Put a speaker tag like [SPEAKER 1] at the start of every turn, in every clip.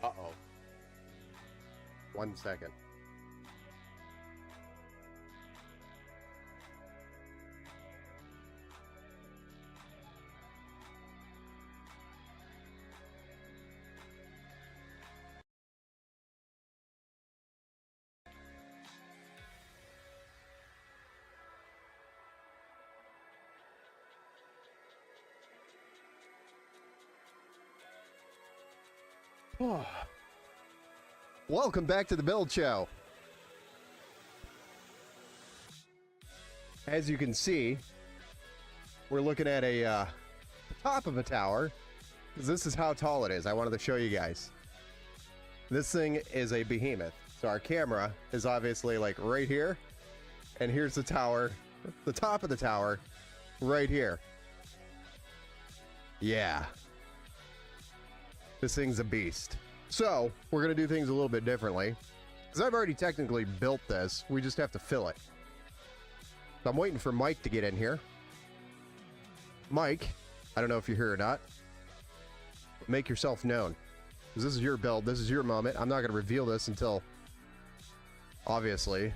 [SPEAKER 1] Uh-oh. 1 second. Welcome back to the Build Show. As you can see, we're looking at a top of a tower. This is how tall it is. I wanted to show you guys. This thing is a behemoth. So our camera is obviously like right here. And here's the tower, the top of the tower, right here. Yeah. This thing's a beast. So, we're going to do things a little bit differently. Because I've already technically built this. We just have to fill it. So I'm waiting for Mike to get in here. Mike, I don't know if you're here or not. Make yourself known. Because this is your build. This is your moment. I'm not going to reveal this until, obviously,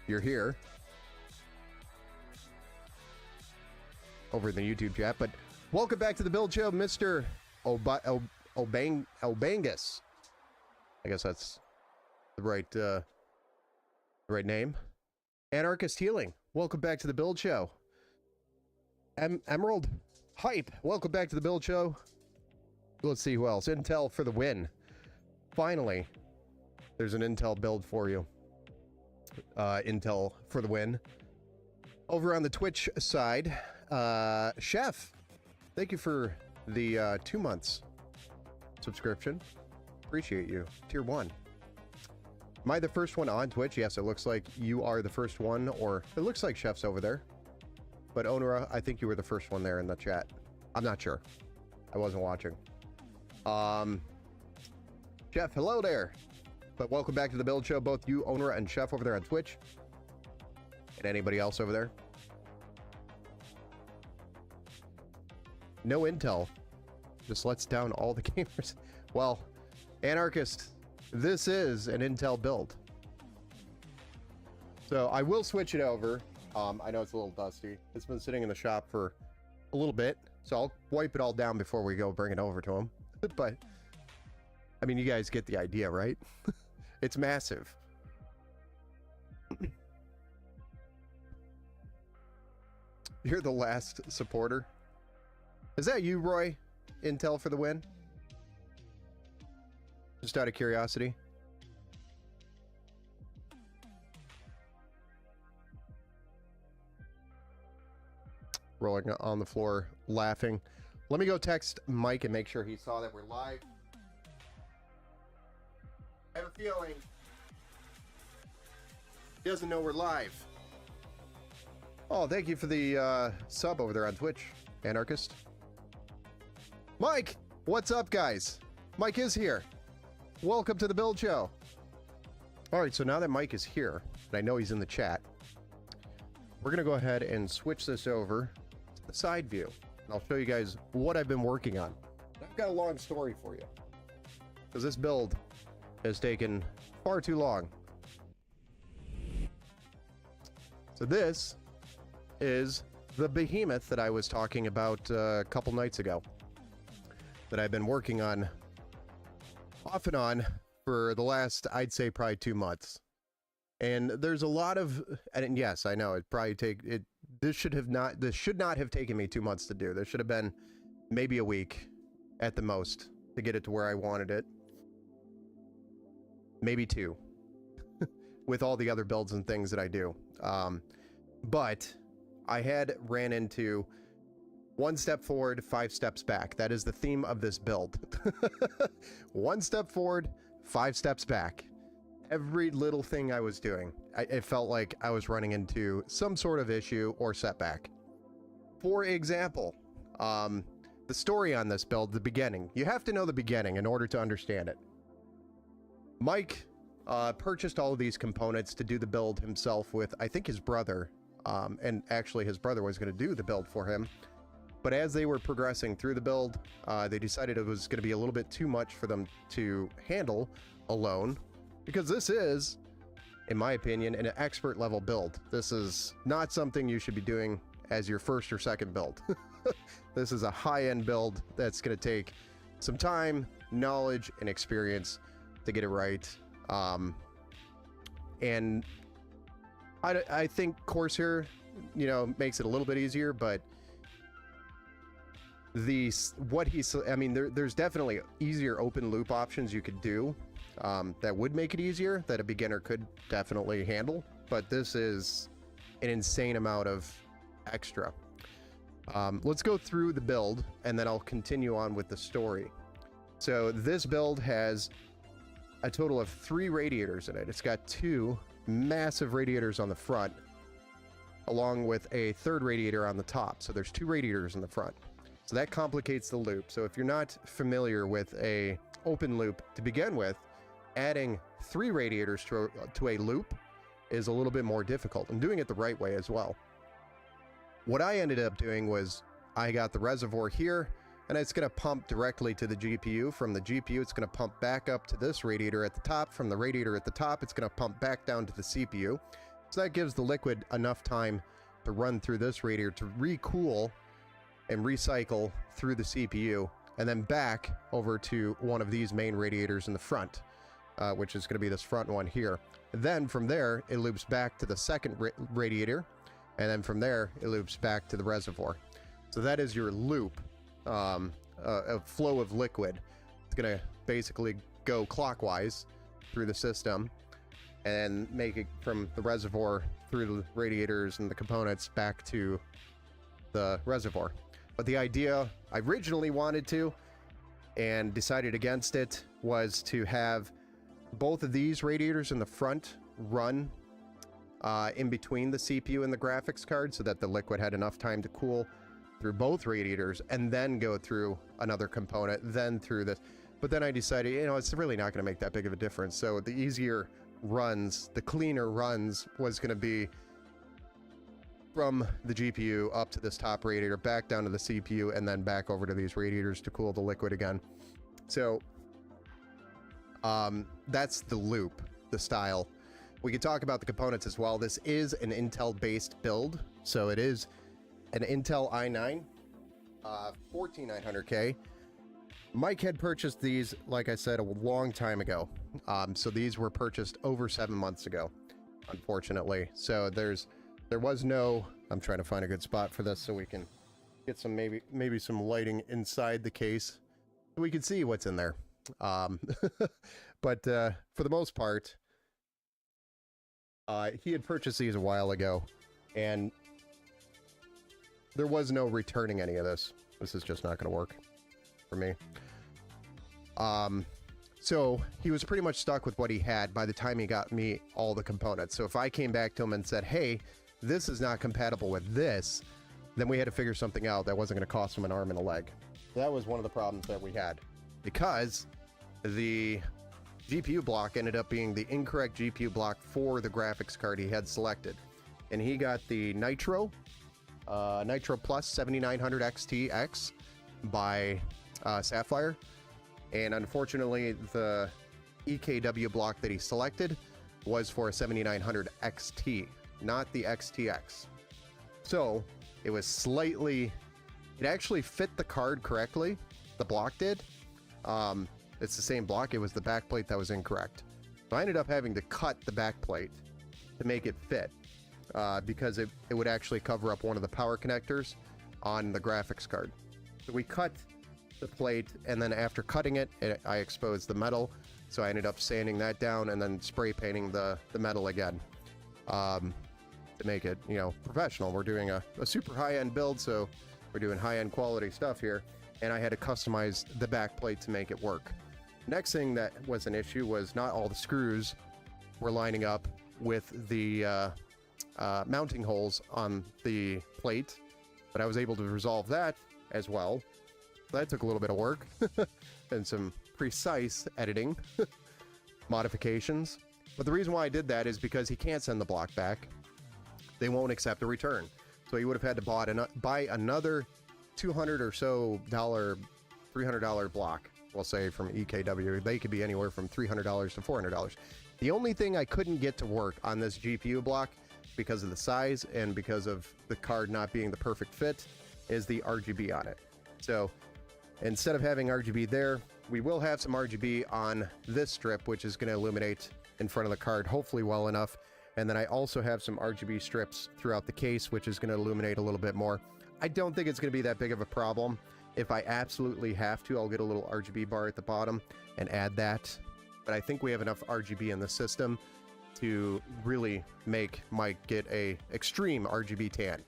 [SPEAKER 1] you're here. Over in the YouTube chat. But welcome back to the Build Show, Mr. Obangus. I guess that's the right name. Anarchist Healing. Welcome back to the Build Show. Emerald Hype. Welcome back to the Build Show. Let's see who else. Intel for the win. Finally, there's an Intel build for you. Intel for the win. Over on the Twitch side, Chef, thank you for the 2 months subscription. Appreciate you. Tier 1. Am I the first one on Twitch? Yes, it looks like you are the first one, or it looks like Chef's over there. But Onura, I think you were the first one there in the chat. I'm not sure. I wasn't watching. Chef, hello there. But welcome back to the Build Show, both you, Onura, and Chef over there on Twitch. And anybody else over there? No Intel. Just lets down all the gamers. Well, Anarchist, this is an Intel build. So I will switch it over. I know it's a little dusty. It's been sitting in the shop for a little bit. So I'll wipe it all down before we go bring it over to him. But, I mean, you guys get the idea, right? It's massive. You're the last supporter. Is that you, Roy? Intel for the win? Just out of curiosity. Rolling on the floor, laughing. Let me go text Mike and make sure he saw that we're live. I have a feeling he doesn't know we're live. Oh, thank you for the sub over there on Twitch, Anarchist. Mike, what's up, guys? Mike is here. Welcome to the Build Show. All right, so now that Mike is here, and I know he's in the chat, we're going to go ahead and switch this over to the side view. And I'll show you guys what I've been working on. I've got a long story for you, because this build has taken far too long. So this is the behemoth that I was talking about a couple nights ago, that I've been working on off and on for the last, I'd say, probably 2 months. And there's a lot of, and yes, I know it probably this should not have taken me 2 months to do. This should have been maybe a week at the most to get it to where I wanted it. Maybe 2 with all the other builds and things that I do. But I had ran into 1 step forward, 5 steps back. That is the theme of this build. 1 step forward, 5 steps back. Every little thing I was doing, it felt like I was running into some sort of issue or setback. For example, the story on this build, the beginning. You have to know the beginning in order to understand it. Mike purchased all of these components to do the build himself with, I think, his brother. And actually, his brother was going to do the build for him. But as they were progressing through the build, they decided it was going to be a little bit too much for them to handle alone, because this is, in my opinion, an expert level build. This is not something you should be doing as your first or second build. This is a high-end build that's going to take some time, knowledge, and experience to get it right. And I think Corsair, you know, makes it a little bit easier, but I mean, there's definitely easier open loop options you could do that would make it easier, that a beginner could definitely handle, but this is an insane amount of extra. Let's go through the build and then I'll continue on with the story. So this build has a total of 3 radiators in it. It's got 2 massive radiators on the front, along with a 3rd radiator on the top. So there's 2 radiators in the front. So that complicates the loop. So if you're not familiar with a open loop to begin with, adding 3 radiators to a loop is a little bit more difficult, and doing it the right way as well. What I ended up doing was I got the reservoir here, and it's going to pump directly to the GPU. From the GPU, it's going to pump back up to this radiator at the top. From the radiator at the top, it's going to pump back down to the CPU. So that gives the liquid enough time to run through this radiator to recool and recycle through the CPU, and then back over to one of these main radiators in the front, which is going to be this front one here. Then from there, it loops back to the second radiator, and then from there, it loops back to the reservoir. So that is your loop, a flow of liquid. It's going to basically go clockwise through the system and make it from the reservoir through the radiators and the components back to the reservoir. But the idea I originally wanted to, and decided against it, was to have both of these radiators in the front run in between the CPU and the graphics card, so that the liquid had enough time to cool through both radiators and then go through another component, then through this. But then I decided, you know, it's really not going to make that big of a difference. So the easier runs, the cleaner runs, was going to be from the GPU up to this top radiator, back down to the CPU, and then back over to these radiators to cool the liquid again. So that's the loop, the style. We could talk about the components as well. This is an Intel-based build, so it is an Intel i9 14900K. Mike had purchased these, like I said, a long time ago. So these were purchased over 7 months ago, unfortunately. So there was no, I'm trying to find a good spot for this so we can get some, maybe some lighting inside the case so we can see what's in there. But for the most part, he had purchased these a while ago, and there was no returning any of this. This is just not going to work for me. So he was pretty much stuck with what he had by the time he got me all the components. So if I came back to him and said, hey, this is not compatible with this, then we had to figure something out that wasn't going to cost him an arm and a leg. That was one of the problems that we had, because the GPU block ended up being the incorrect GPU block for the graphics card he had selected. And he got the Nitro Plus 7900 XTX by Sapphire. And unfortunately, the EKW block that he selected was for a 7900 XT, not the XTX. So it was slightly, it actually fit the card correctly. The block did. It's the same block. It was the backplate that was incorrect. So I ended up having to cut the backplate to make it fit, because it would actually cover up one of the power connectors on the graphics card. So we cut the plate, and then after cutting it, I exposed the metal. So I ended up sanding that down and then spray painting the metal again, to make it, you know, professional. We're doing a super high-end build, so we're doing high-end quality stuff here, and I had to customize the backplate to make it work. Next thing that was an issue was not all the screws were lining up with the mounting holes on the plate, but I was able to resolve that as well. That took a little bit of work and some precise editing modifications. But the reason why I did that is because he can't send the block back. They won't accept a return. So he would have had to buy another $200 or so $300 block, we'll say, from EKW. They could be anywhere from $300 to $400. The only thing I couldn't get to work on this GPU block, because of the size and because of the card not being the perfect fit, is the RGB on it. So instead of having RGB there, we will have some RGB on this strip, which is going to illuminate in front of the card hopefully well enough. And then I also have some RGB strips throughout the case, which is going to illuminate a little bit more. I don't think it's going to be that big of a problem. If I absolutely have to, I'll get a little RGB bar at the bottom and add that. But I think we have enough RGB in the system to really make Mike get a extreme RGB tan.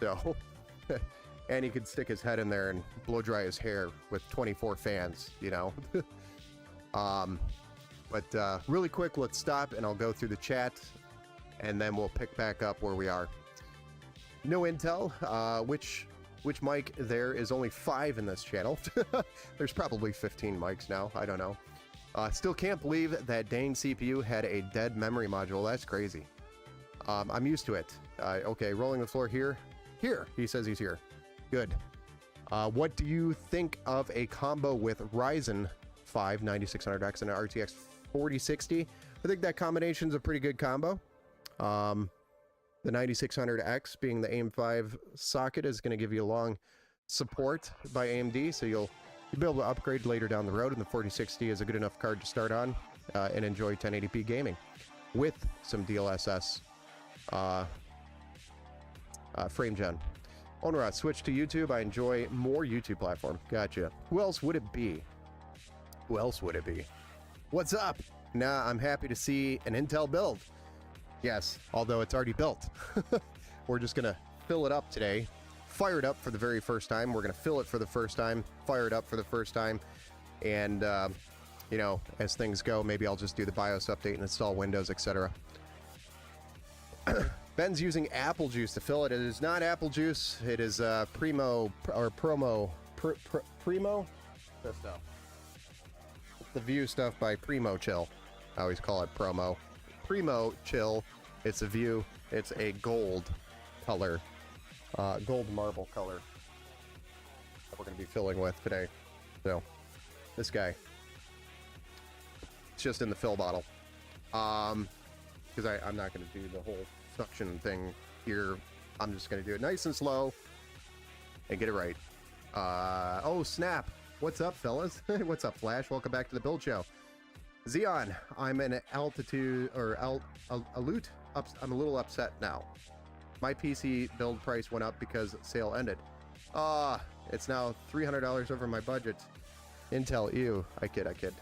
[SPEAKER 1] So, and he could stick his head in there and blow dry his hair with 24 fans, you know. But really quick, let's stop and I'll go through the chat and then we'll pick back up where we are. No Intel, which mic there is only 5 in this channel. There's probably 15 mics now, I don't know. Still can't believe that dang CPU had a dead memory module. That's crazy. I'm used to it. Okay, rolling the floor here. Here, he says he's here. Good. What do you think of a combo with Ryzen 5 9600X and an RTX 4060? I think that combination's a pretty good combo. The 9600X being the AIM-5 socket is going to give you a long support by AMD, so you'll be able to upgrade later down the road, and the 4060 is a good enough card to start on and enjoy 1080p gaming with some DLSS frame gen. Onra, switch to YouTube. I enjoy more YouTube platform. Gotcha. Who else would it be? Who else would it be? What's up? Nah, I'm happy to see an Intel build. Yes, although it's already built. We're just gonna fill it up today. Fire it up for the very first time. We're gonna fill it for the first time, fire it up for the first time, and you know, as things go, maybe I'll just do the BIOS update and install Windows, etc. Ben's using apple juice to fill it. It is not apple juice. It is Primo. This stuff. The View stuff by Primo Chill. I always call it Promo. Primo Chill. It's a View. It's a gold color. Gold marble color that we're going to be filling with today. So, this guy. It's just in the fill bottle. Because I'm not going to do the whole suction thing here. I'm just going to do it nice and slow and get it right. Oh, snap. What's up, fellas? What's up, Flash? Welcome back to the Build Show. Xeon, I'm in altitude, or Alute. I'm a little upset now. My PC build price went up because sale ended. It's now $300 over my budget. Intel, ew. I kid.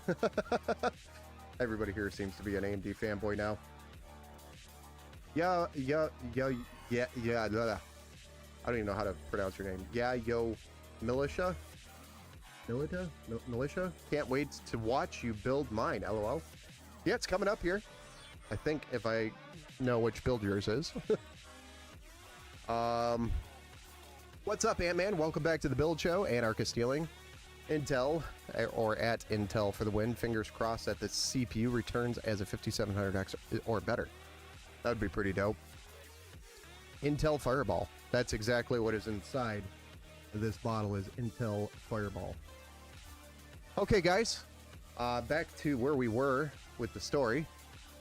[SPEAKER 1] Everybody here seems to be an AMD fanboy now. Yeah. I don't even know how to pronounce your name. Yeah, yo, Militia? Militia? Can't wait to watch you build mine, LOL. Yeah, it's coming up here. I think, if I know which build yours is. What's up, Ant-Man? Welcome back to the Build Show. Anarchist Stealing. Intel, or at Intel for the win. Fingers crossed that the CPU returns as a 5700X or better. That would be pretty dope. Intel Fireball. That's exactly what is inside this bottle, is Intel Fireball. Okay, guys. Back to where we were with the story.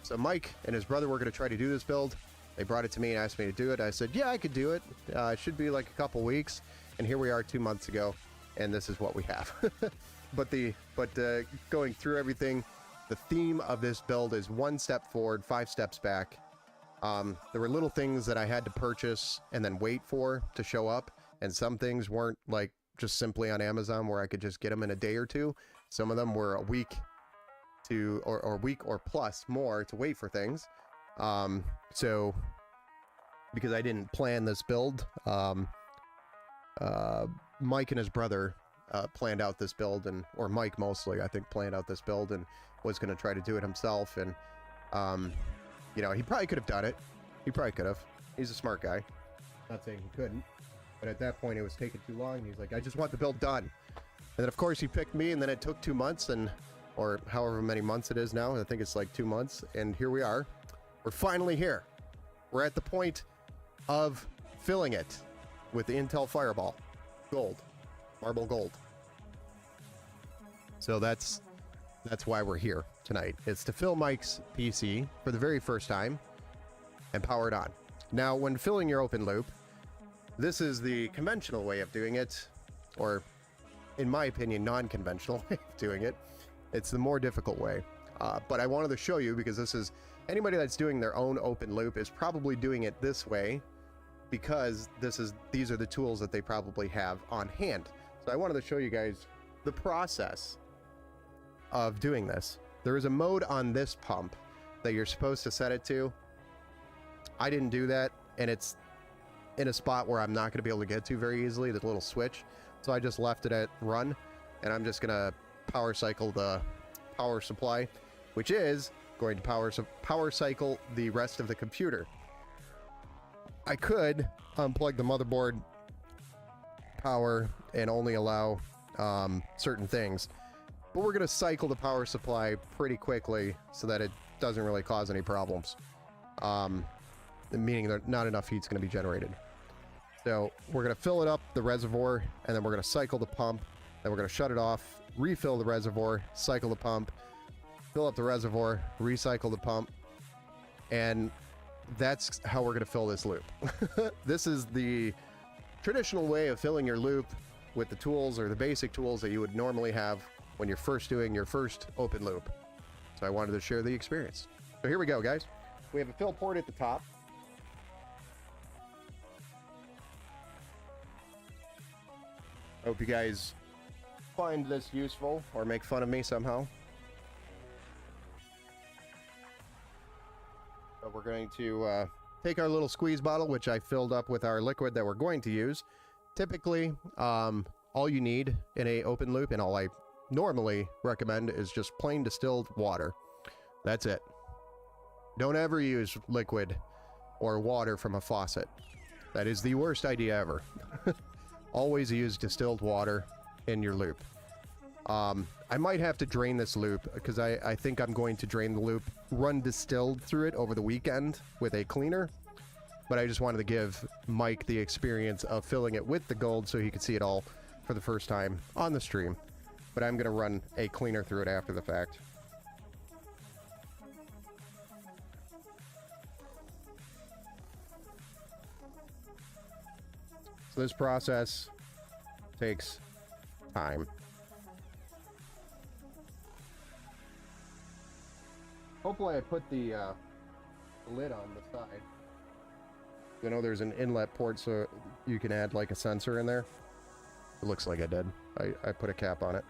[SPEAKER 1] So Mike and his brother were going to try to do this build. They brought it to me and asked me to do it. I said, yeah, I could do it. It should be like a couple weeks. And here we are 2 months ago, and this is what we have. But going through everything, the theme of this build is 1 step forward, 5 steps back. There were little things that I had to purchase and then wait for to show up. And some things weren't like just simply on Amazon where I could just get them in a day or two. Some of them were a week to, or week or plus more to wait for things. So because I didn't plan this build, Mike and his brother planned out this build, or Mike mostly, I think, planned out this build and was going to try to do it himself. And, you know, he probably could have done it. He probably could have. He's a smart guy. Not saying he couldn't. But at that point, it was taking too long. And he's like, I just want the build done. And then, of course, he picked me, and then it took 2 months, or however many months it is now. I think it's like 2 months. And here we are. We're finally here. We're at the point of filling it. with the Intel Fireball. Gold. Marble gold. So that's why we're here tonight. It's to fill Mike's PC for the very first time and power it on. Now, when filling your open loop, this is the conventional way of doing it, or in my opinion, non-conventional way of doing it. It's the more difficult way. But I wanted to show you because this is, anybody that's doing their own open loop is probably doing it this way because these are the tools that they probably have on hand. So I wanted to show you guys the process of doing this. There is a mode on this pump that you're supposed to set it to. I didn't do that, and it's in a spot where I'm not going to be able to get to very easily, the little switch. So I just left it at run, and I'm just going to power cycle the power supply, which is going to power cycle the rest of the computer. I could unplug the motherboard power and only allow certain things, but we're going to cycle the power supply pretty quickly so that it doesn't really cause any problems, meaning that not enough heat's going to be generated. So we're going to fill it up, the reservoir, and then we're going to cycle the pump, then we're going to shut it off, refill the reservoir, cycle the pump, fill up the reservoir, recycle the pump, and that's how we're going to fill this loop. This is the traditional way of filling your loop with the tools, or the basic tools that you would normally have when you're first doing your first open loop. So I wanted to share the experience. So here we go, guys. We have a fill port at the top. I hope you guys find this useful or make fun of me somehow. So we're going to take our little squeeze bottle, which I filled up with our liquid that we're going to use. Typically, all you need in a open loop, and all I normally recommend, is just plain distilled water. That's it. Don't ever use liquid or water from a faucet. That is the worst idea ever. Always use distilled water in your loop. I might have to drain this loop because I think I'm going to drain the loop, run distilled through it over the weekend with a cleaner. But I just wanted to give Mike the experience of filling it with the gold so he could see it all for the first time on the stream. But I'm going to run a cleaner through it after the fact. So this process takes time. Hopefully I put the lid on the side. I know there's an inlet port so you can add like a sensor in there. It looks like I did. I put a cap on it.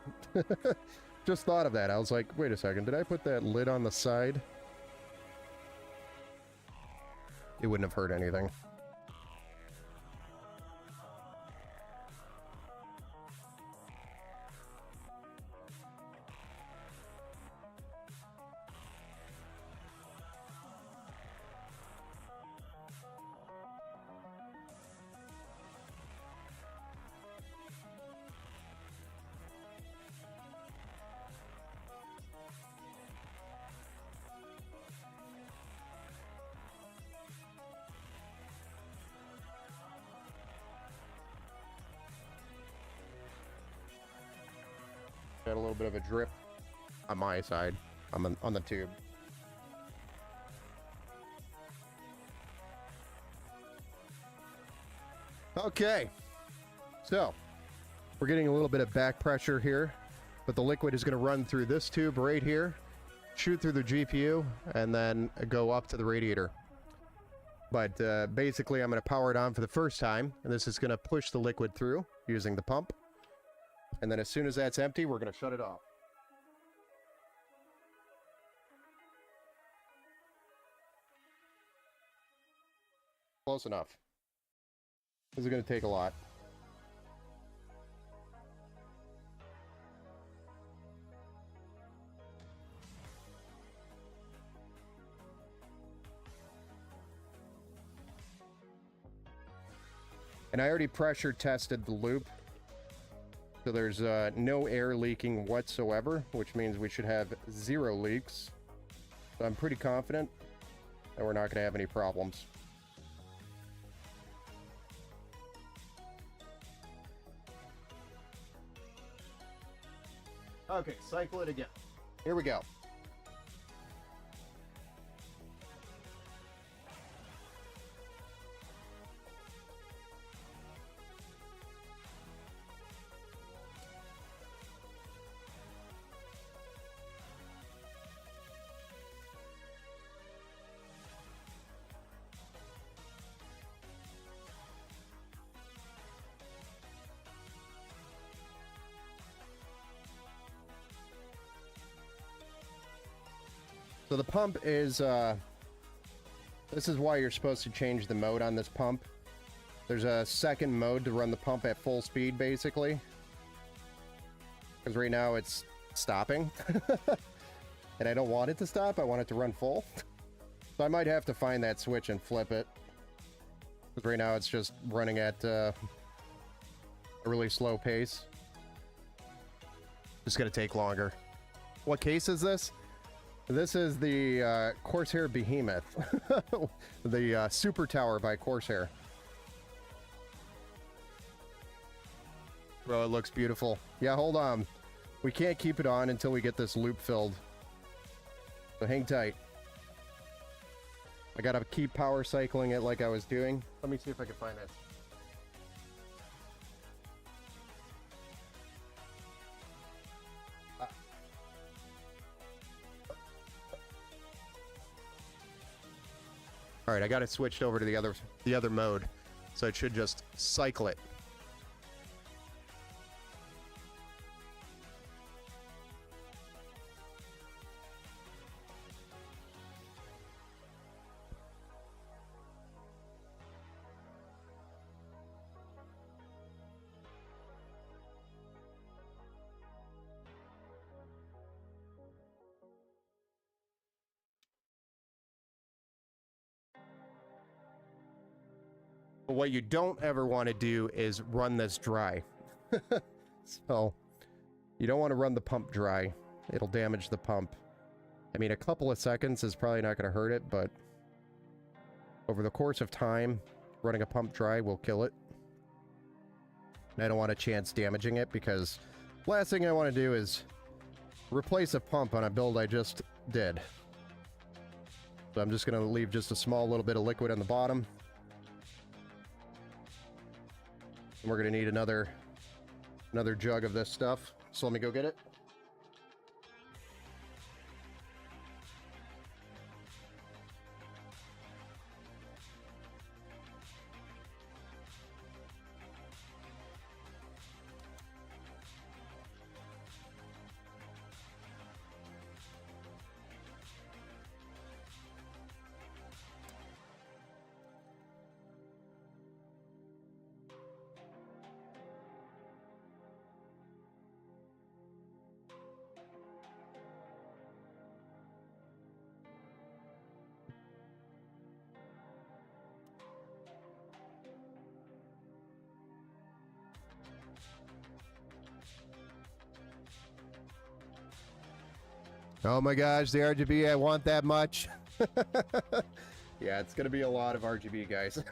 [SPEAKER 1] Just thought of that. I was like, wait a second, did I put that lid on the side? It wouldn't have hurt anything. Got a little bit of a drip on my side, on the tube. Okay, so we're getting a little bit of back pressure here, but the liquid is going to run through this tube right here, shoot through the GPU, and then go up to the radiator. But basically, I'm going to power it on for the first time, and this is going to push the liquid through using the pump. And then as soon as that's empty, we're going to shut it off. Close enough. This is going to take a lot. And I already pressure tested the loop. So there's no air leaking whatsoever, which means we should have 0 leaks. So I'm pretty confident that we're not going to have any problems. Okay, cycle it again. Here we go. So the pump is, this is why you're supposed to change the mode on this pump. There's a second mode to run the pump at full speed, basically. Because right now it's stopping. And I don't want it to stop, I want it to run full. So I might have to find that switch and flip it. Because right now it's just running at a really slow pace. Just gonna take longer. What case is this? This is the Corsair Behemoth. The Super Tower by Corsair. Bro, it looks beautiful. Yeah, hold on. We can't keep it on until we get this loop filled. So hang tight. I gotta keep power cycling it like I was doing. Let me see if I can find that. All right, I got it switched over to the other mode, so it should just cycle it. But what you don't ever want to do is run this dry. So you don't want to run the pump dry. It'll damage the pump. I mean, a couple of seconds is probably not going to hurt it, but over the course of time, running a pump dry will kill it. And I don't want a chance damaging it, because last thing I want to do is replace a pump on a build I just did. So I'm just going to leave just a small little bit of liquid on the bottom. And we're going to need another jug of this stuff. So let me go get it. Oh my gosh, the RGB, I want that much. Yeah, it's going to be a lot of RGB, guys.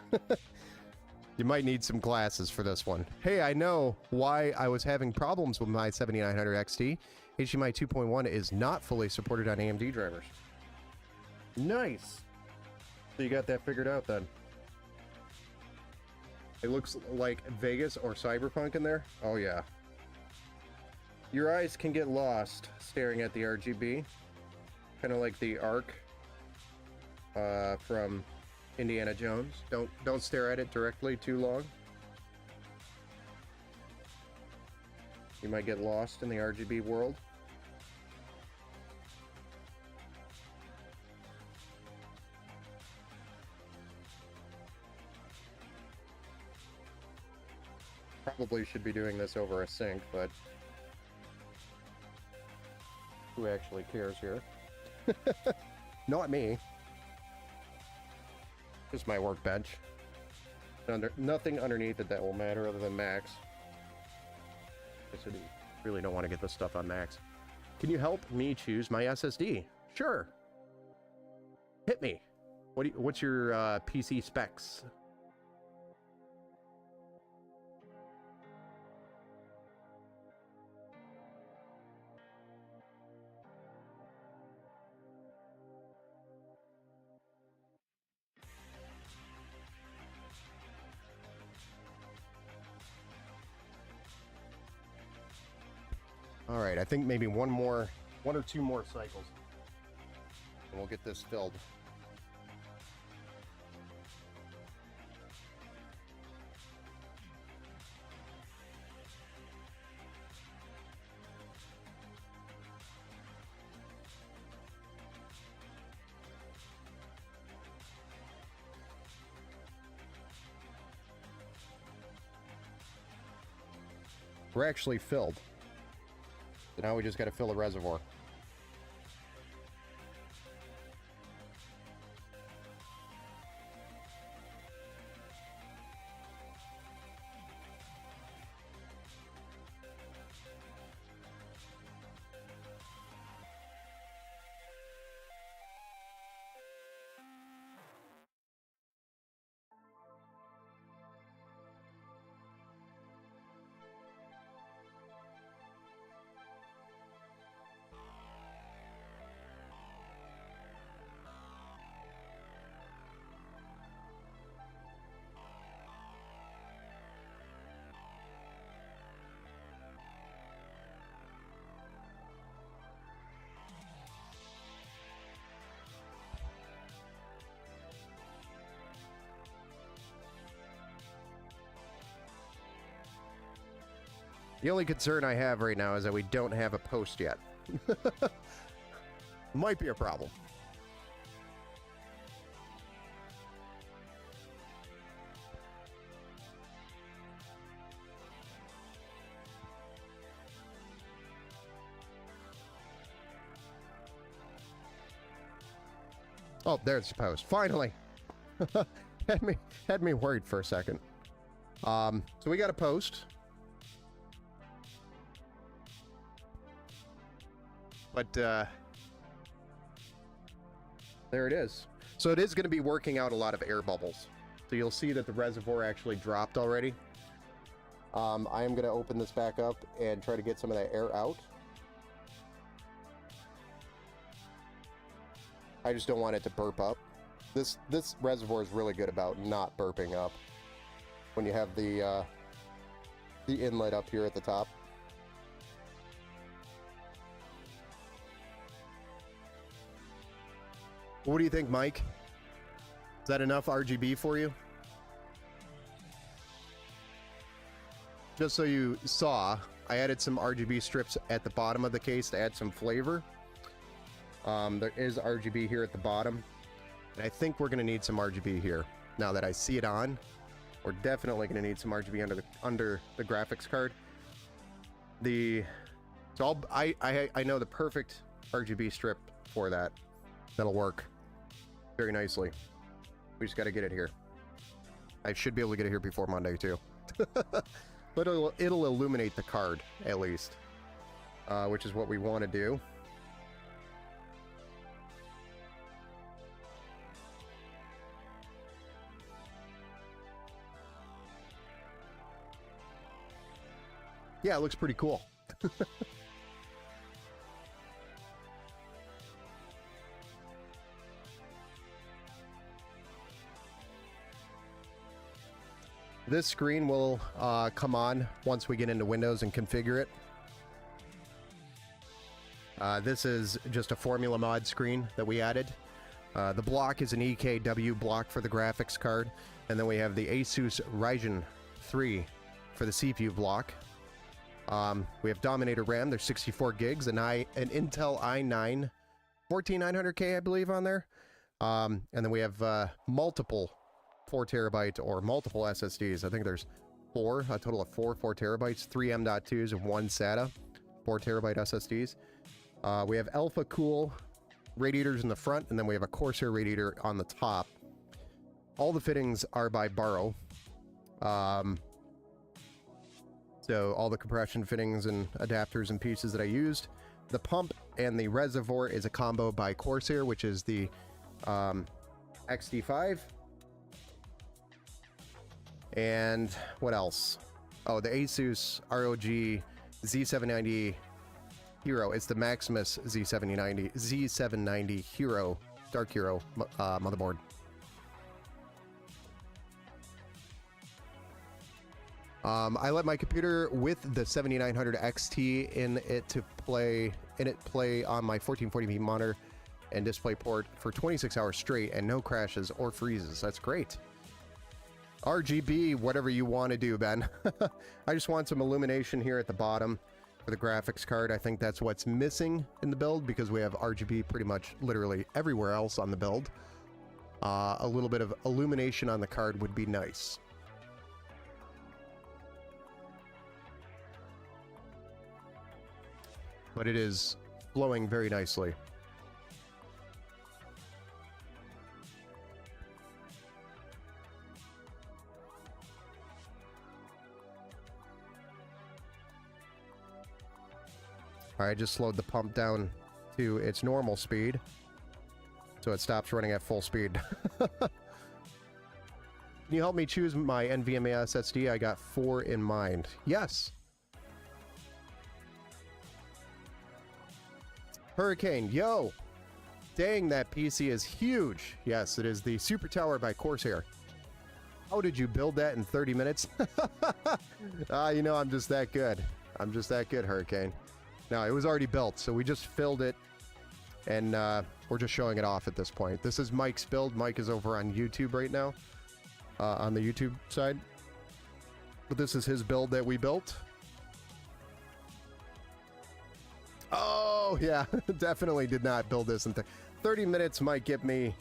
[SPEAKER 1] You might need some glasses for this one. Hey, I know why I was having problems with my 7900 XT. HDMI 2.1 is not fully supported on AMD drivers. Nice. So you got that figured out then. It looks like Vegas or Cyberpunk in there. Oh yeah. Your eyes can get lost staring at the RGB. Kind of like the Ark from Indiana Jones. Don't stare at it directly too long. You might get lost in the RGB world. Probably should be doing this over a sync, but who actually cares here? Not me. Just my workbench. Nothing underneath it that will matter other than max. I really don't want to get this stuff on max. Can you help me choose my SSD? Sure. Hit me. What's your PC specs? All right, I think maybe one or two more cycles, and we'll get this filled. We're actually filled. So now we just got to fill the reservoir. The only concern I have right now is that we don't have a post yet. Might be a problem. Oh, there's the post. Finally. had me worried for a second. So we got a post. But there it is. So it is going to be working out a lot of air bubbles. So you'll see that the reservoir actually dropped already. I am going to open this back up and try to get some of that air out. I just don't want it to burp up. This reservoir is really good about not burping up when you have the inlet up here at the top. What do you think, Mike? Is that enough RGB for you? Just so you saw, I added some RGB strips at the bottom of the case to add some flavor. There is RGB here at the bottom, and I think we're going to need some RGB here. Now that I see it on, we're definitely going to need some RGB under the graphics card. I know the perfect RGB strip for that. That'll work very nicely. We just got to get it here. I should be able to get it here before Monday too. But it'll illuminate the card at least, which is what we want to do. Yeah, it looks pretty cool. This screen will come on once we get into Windows and configure it. This is just a Formula Mod screen that we added. The block is an EKW block for the graphics card, and then we have the Asus Ryzen 3 for the CPU block. We have Dominator RAM, there's 64 gigs, an Intel i9 14900K, I believe, on there. And then we have multiple 4 terabyte or multiple SSDs. I think there's a total of 4 terabytes, 3 M.2s and 1 SATA, 4 terabyte SSDs. We have Alpha Cool radiators in the front, and then we have a Corsair radiator on the top. All the fittings are by Barrow. So all the compression fittings and adapters and pieces that I used. The pump and the reservoir is a combo by Corsair, which is the XD5. And what else? Oh, the Asus ROG Z790 Hero. It's the Maximus Z790 Hero, Dark Hero motherboard. I let my computer with the 7900 XT in it play on my 1440p monitor and display port for 26 hours straight and no crashes or freezes. That's great. RGB, whatever you want to do, Ben. I just want some illumination here at the bottom for the graphics card. I think that's what's missing in the build because we have RGB pretty much literally everywhere else on the build. A little bit of illumination on the card would be nice. But it is flowing very nicely. I just slowed the pump down to its normal speed, so it stops running at full speed. Can you help me choose my NVMe SSD? I got 4 in mind. Yes. Hurricane, yo! Dang, that PC is huge. Yes, it is the Super Tower by Corsair. How did you build that in 30 minutes? You know, I'm just that good. I'm just that good, Hurricane. No, it was already built, so we just filled it, and we're just showing it off at this point. This is Mike's build. Mike is over on YouTube right now, on the YouTube side. But this is his build that we built. Oh, yeah, definitely did not build this in 30 minutes. Might get me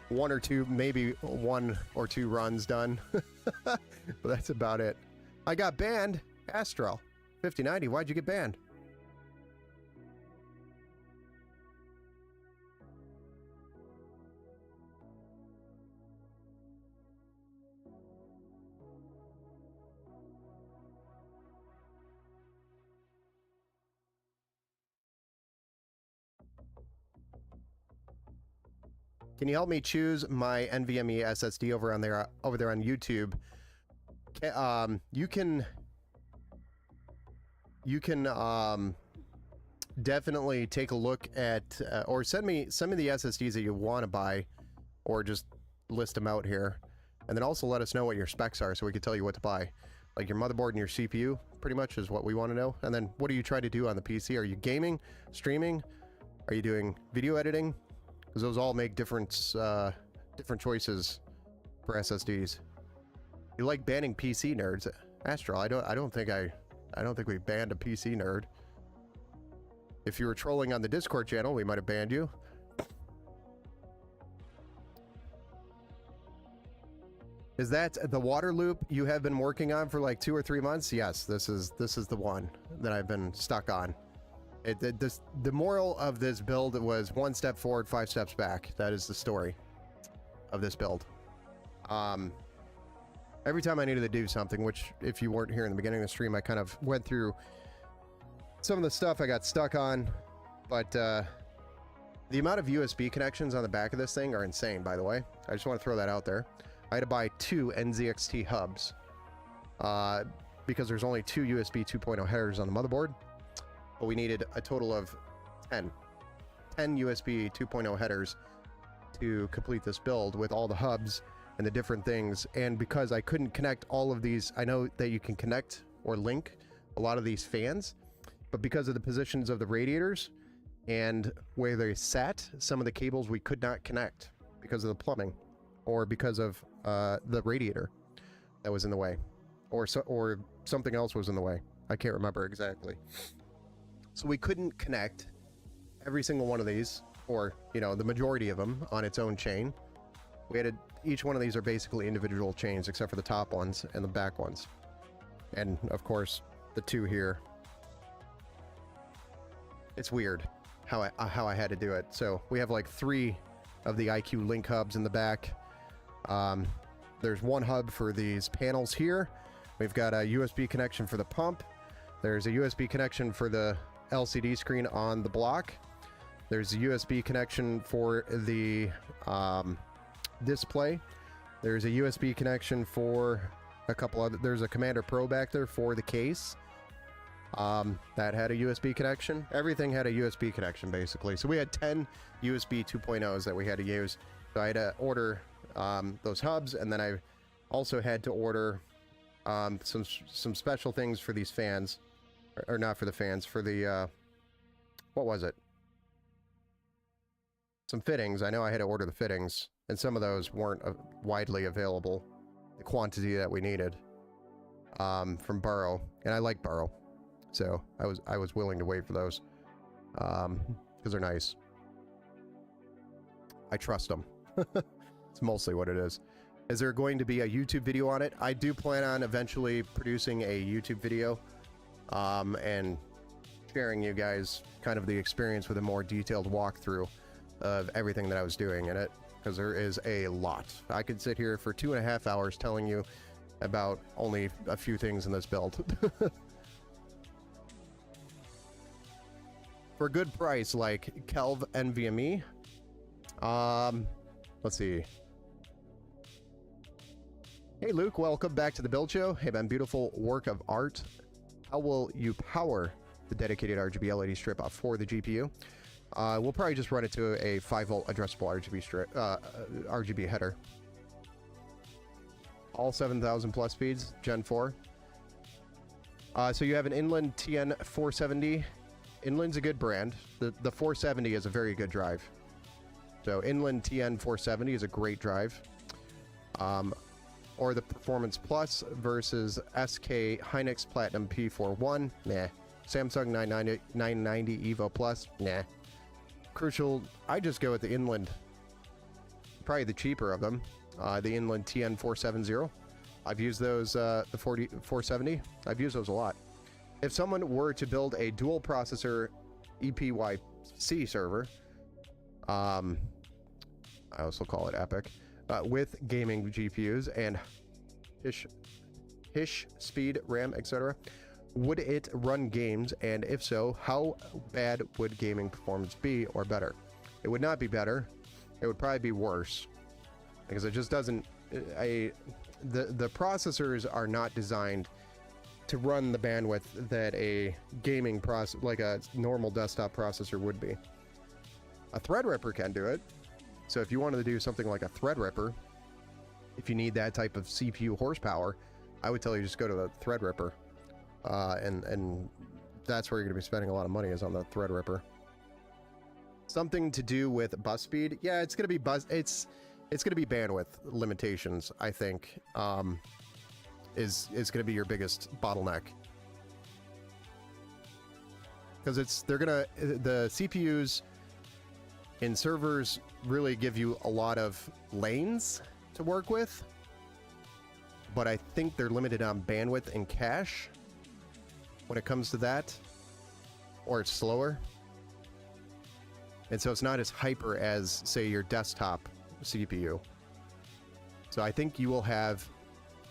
[SPEAKER 1] 1 or 2, maybe 1 or 2 runs done. But that's about it. I got banned. Astral 5090, why'd you get banned? Can you help me choose my NVMe SSD over there on YouTube? You can definitely take a look at or send me some of the SSDs that you want to buy, or just list them out here, and then also let us know what your specs are so we can tell you what to buy. Like your motherboard and your CPU, pretty much is what we want to know. And then what do you try to do on the PC? Are you gaming, streaming? Are you doing video editing? Because those all make different choices for SSDs. You like banning PC nerds, Astral? I don't think we banned a PC nerd. If you were trolling on the Discord channel, we might have banned you. Is that the water loop you have been working on for like 2 or 3 months? Yes, this is the one that I've been stuck on. The moral of this build was 1 step forward, 5 steps back. That is the story of this build. Every time I needed to do something, which if you weren't here in the beginning of the stream, I kind of went through some of the stuff I got stuck on, but the amount of USB connections on the back of this thing are insane, by the way. I just want to throw that out there. I had to buy 2 NZXT hubs because there's only 2 USB 2.0 headers on the motherboard. But we needed a total of 10 USB 2.0 headers to complete this build with all the hubs and the different things. And because I couldn't connect all of these, I know that you can connect or link a lot of these fans, but because of the positions of the radiators and where they sat, some of the cables we could not connect because of the plumbing or because of the radiator that was in the way, or something else was in the way. I can't remember exactly. So we couldn't connect every single one of these, or, you know, the majority of them on its own chain. We had each one of these are basically individual chains, except for the top ones and the back ones. And, of course, the 2 here. It's weird how I had to do it. So we have like 3 of the IQ Link hubs in the back. There's 1 hub for these panels here. We've got a USB connection for the pump. There's a USB connection for the LCD screen on the block. There's a USB connection for the display. There's a USB connection for a couple other. There's a Commander Pro back there for the case. That had a USB connection. Everything had a USB connection basically. So we had 10 USB 2.0s that we had to use. So I had to order those hubs, and then I also had to order Some special things for these fans, or not for the fans, for the what was it? Some fittings. I know I had to order the fittings, and some of those weren't widely available, the quantity that we needed, from Burrow, and I like Burrow, so I was willing to wait for those, because they're nice. I trust them. It's mostly what it is. Is there going to be a YouTube video on it? I do plan on eventually producing a YouTube video, and sharing you guys kind of the experience with a more detailed walkthrough of everything that I was doing in it, because there is a lot. I could sit here for 2.5 hours telling you about only a few things in this build. For a good price, like Kelv NVMe. Let's see. Hey Luke, welcome back to the build show. Hey man, beautiful work of art. How will you power the dedicated RGB LED strip for the GPU? We'll probably just run it to a 5-volt addressable RGB strip, RGB header. All 7,000 plus speeds, Gen 4. So you have an Inland TN470. Inland's a good brand. The 470 is a very good drive. So Inland TN470 is a great drive. Or the Performance Plus versus SK Hynix Platinum P41. Nah. Samsung 990 Evo Plus. Nah. Crucial, I just go with the Inland. Probably the cheaper of them. The Inland TN470. I've used those, the 470. I've used those a lot. If someone were to build a dual processor EPYC server, I also call it Epic, with gaming GPUs and HISH speed, RAM, etc., would it run games? And if so, how bad would gaming performance be, or better? It would not be better. It would probably be worse, because it just doesn't. The processors are not designed to run the bandwidth that a gaming process, like a normal desktop processor, would be. A Threadripper can do it. So if you wanted to do something like a Threadripper, if you need that type of CPU horsepower, I would tell you just go to the Threadripper. And that's where you're going to be spending a lot of money, is on the Threadripper. Something to do with bus speed. Yeah, it's going to be it's going to be bandwidth limitations, I think, is going to be your biggest bottleneck. Because the CPUs in servers really give you a lot of lanes to work with, but I think they're limited on bandwidth and cache when it comes to that, or it's slower. And so it's not as hyper as, say, your desktop CPU. So I think you will have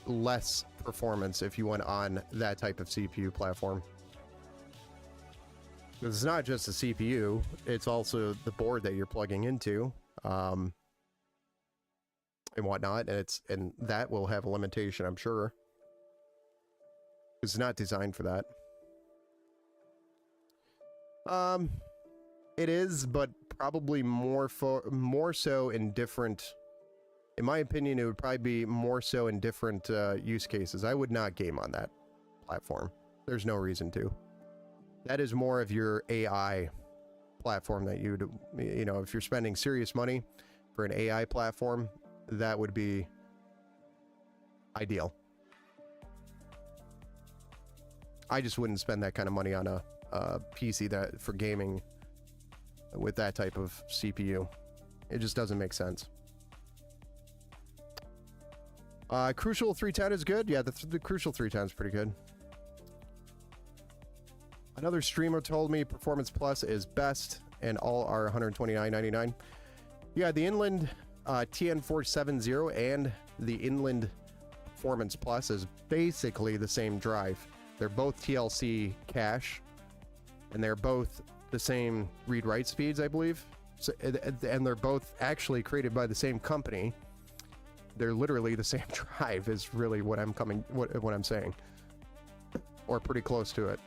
[SPEAKER 1] less performance if you went on that type of CPU platform. It's not just the CPU, it's also the board that you're plugging into, and whatnot, and that will have a limitation, I'm sure. It's not designed for that. It is, but probably more so in different. In my opinion, it would probably be more so in different use cases. I would not game on that platform. There's no reason to. That is more of your AI platform that you'd, you know, if you're spending serious money for an AI platform, that would be ideal. I just wouldn't spend that kind of money on a PC that for gaming with that type of CPU. It just doesn't make sense. Crucial 310 is good. Yeah, the Crucial 310 is pretty good. Another streamer told me Performance Plus is best, and all are $129.99. Yeah, the Inland TN470 and the Inland Performance Plus is basically the same drive. They're both TLC cache, and they're both the same read-write speeds, I believe. So, and they're both actually created by the same company. They're literally the same drive, is really what I'm saying, or pretty close to it.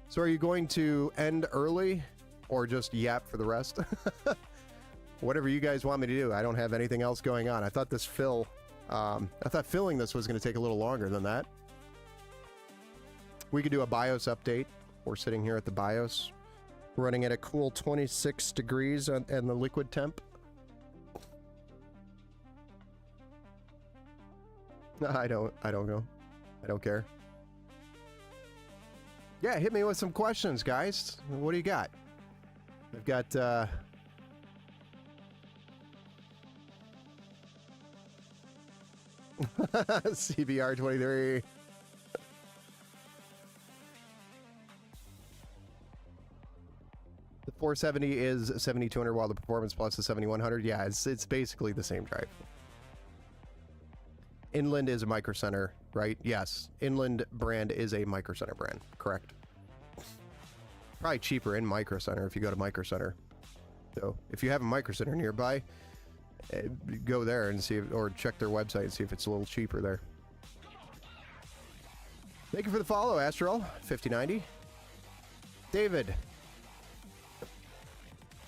[SPEAKER 1] So are you going to end early, or just yap for the rest? Whatever you guys want me to do. I don't have anything else going on. I thought this fill I thought filling this was going to take a little longer than that. We could do a BIOS update. We're sitting here at the BIOS, running at a cool 26 degrees and the liquid temp. I don't know. I don't care. Yeah, hit me with some questions, guys. What do you got? I've got, CBR 23. The 470 is 7200, while the Performance Plus is 7100. Yeah, it's basically the same drive. Inland is a Micro Center, right? Yes, Inland brand is a Micro Center brand, correct? Probably cheaper in Micro Center if you go to Micro Center. So if you have a Micro Center nearby, go there and see if, or check their website and see if it's a little cheaper there. Thank you for the follow, Astral 5090. David,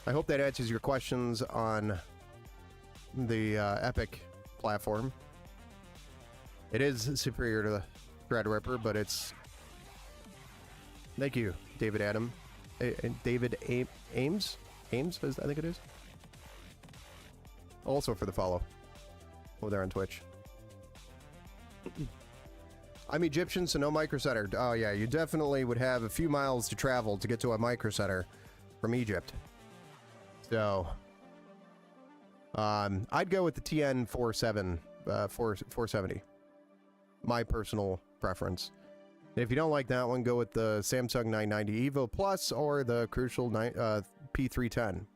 [SPEAKER 1] I hope that answers your questions on the Epic platform. It is superior to the Threadripper, but it's... Thank you, David Adam. David Ames? Ames, I think it is. Also for the follow. Over there on Twitch. I'm Egyptian, so no Micro Center. Oh yeah, you definitely would have a few miles to travel to get to a Micro Center from Egypt. So... I'd go with the TN 470. My personal preference. If you don't like that one, go with the Samsung 990 Evo Plus or the Crucial P310.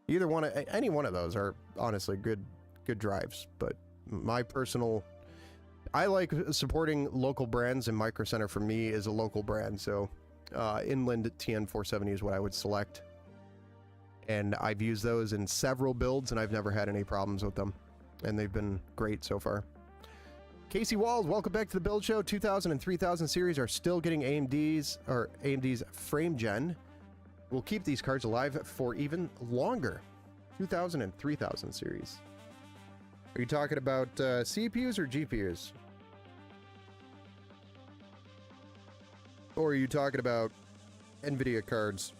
[SPEAKER 1] Either one, any one of those are honestly good drives. But my personal, I like supporting local brands, and Micro Center for me is a local brand. So Inland TN 470 is what I would select, and I've used those in several builds, and I've never had any problems with them, and they've been great so far. Casey Walls, welcome back to the Build Show. 2000 and 3000 series are still getting AMD's frame gen. We'll keep these cards alive for even longer. 2000 and 3000 series. Are you talking about CPUs or GPUs? Or are you talking about NVIDIA cards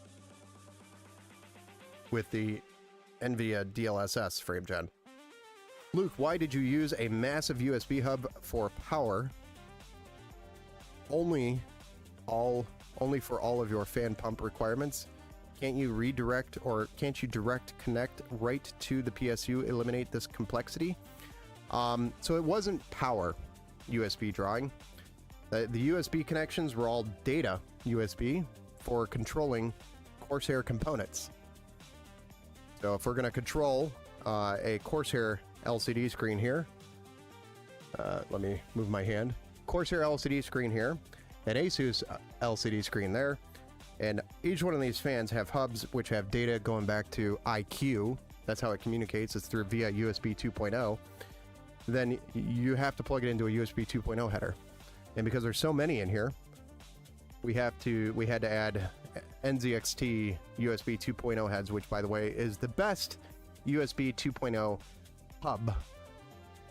[SPEAKER 1] with the NVIDIA DLSS frame gen? Luke, why did you use a massive USB hub for power? Only for all of your fan pump requirements? Can't you redirect, or can't you direct connect right to the PSU, eliminate this complexity? So it wasn't power USB drawing. The USB connections were all data USB for controlling Corsair components. So if we're going to control a Corsair LCD screen here, let me move my hand. Corsair LCD screen here, an Asus LCD screen there, and each one of these fans have hubs which have data going back to IQ. That's how it communicates. It's through via USB 2.0. Then you have to plug it into a USB 2.0 header, and because there's so many in here, we had to add NZXT USB 2.0 heads, which by the way is the best USB 2.0 hub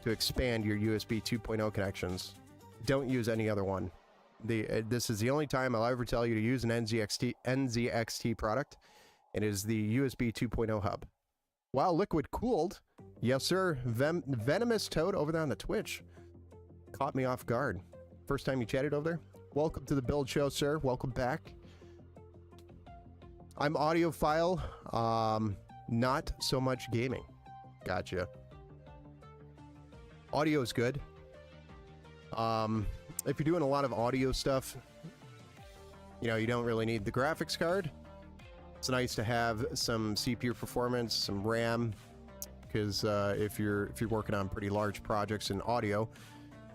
[SPEAKER 1] to expand your USB 2.0 connections. Don't use any other one. This is the only time I'll ever tell you to use an NZXT product. It is the USB 2.0 hub. Wow, liquid cooled. Yes, sir. Venomous Toad over there on the Twitch caught me off guard. First time you chatted over there. Welcome to the Build Show, sir. Welcome back. I'm audiophile, not so much gaming. Gotcha. Audio is good. If you're doing a lot of audio stuff, you know, you don't really need the graphics card. It's nice to have some CPU performance, some RAM, because if you're working on pretty large projects in audio,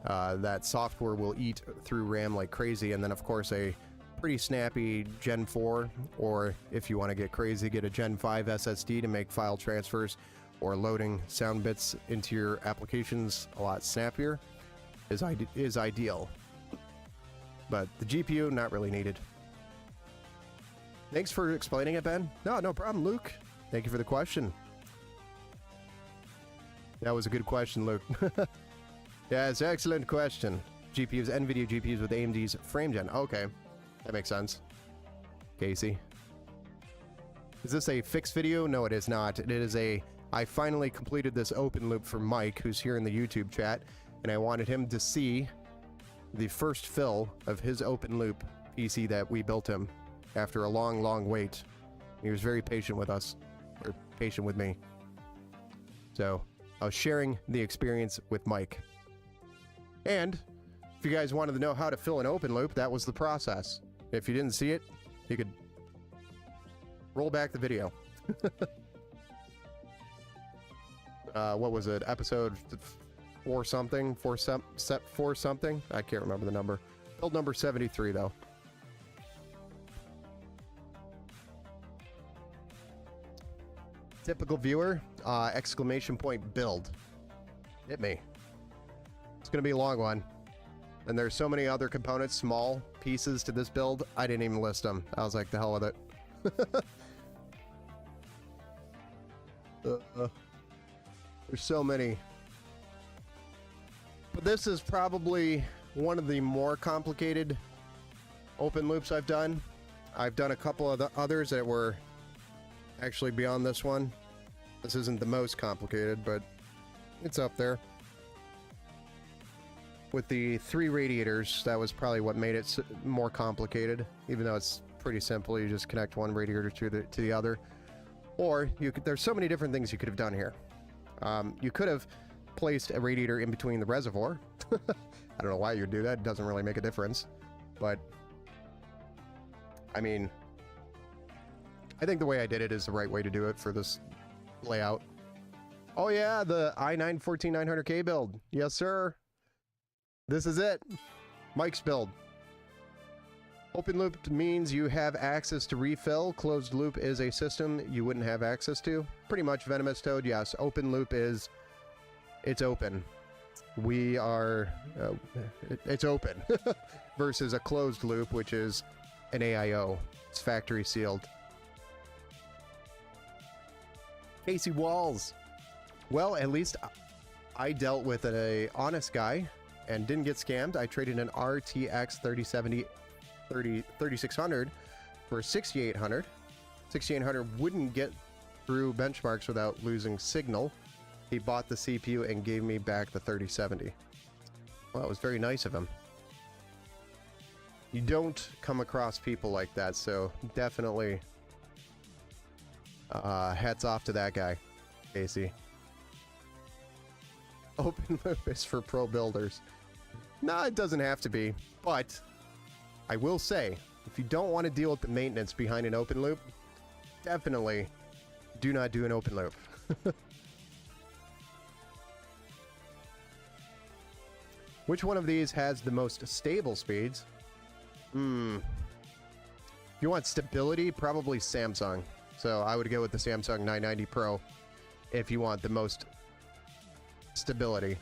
[SPEAKER 1] that software will eat through RAM like crazy. And then of course a pretty snappy Gen 4, or if you want to get crazy, get a Gen 5 SSD to make file transfers or loading sound bits into your applications a lot snappier is ideal. But the GPU, not really needed. Thanks for explaining it, Ben. No problem, Luke. Thank you for the question. That was a good question, Luke. Yeah, it's an excellent question. GPUs, NVIDIA GPUs with AMD's frame gen. Okay, that makes sense. Casey. Is this a fixed video? No, it is not. It is a... I finally completed this open loop for Mike, who's here in the YouTube chat, and I wanted him to see the first fill of his open loop PC that we built him after a long, long wait. He was very patient with us, or patient with me. So, I was sharing the experience with Mike. And if you guys wanted to know how to fill an open loop, that was the process. If you didn't see it, you could roll back the video. What was it? Episode 4 something? 4 something? I can't remember the number. Build number 73, though. Typical viewer, exclamation point build. Hit me. It's gonna be a long one. And there's so many other components, small pieces to this build, I didn't even list them. I was like, the hell with it. There's so many. But this is probably one of the more complicated open loops I've done. I've done a couple of the others that were actually beyond this one. This isn't the most complicated, but it's up there. With the 3 radiators, that was probably what made it more complicated, even though it's pretty simple. You just connect one radiator to the other. Or you could, there's so many different things you could have done here. You could have placed a radiator in between the reservoir. I don't know why you'd do that. It doesn't really make a difference. But, I mean, I think the way I did it is the right way to do it for this layout. Oh yeah, the i9-14900K build. Yes, sir. This is it. Mike's build. Open loop means you have access to refill. Closed loop is a system you wouldn't have access to. Pretty much Venomous Toad, yes. Open loop is... it's open. We are... it's open. Versus a closed loop, which is an AIO. It's factory sealed. Casey Walls. Well, at least I dealt with an honest guy and didn't get scammed. I traded an RTX 3600 for 6800. 6800 wouldn't get through benchmarks without losing signal. He bought the CPU and gave me back the 3070. Well, it was very nice of him. You don't come across people like that, so definitely hats off to that guy, Casey. Open loop is for pro builders. No, it doesn't have to be, but I will say, if you don't want to deal with the maintenance behind an open loop, definitely do not do an open loop. Which one of these has the most stable speeds? If you want stability, probably Samsung. So I would go with the Samsung 990 Pro if you want the most stability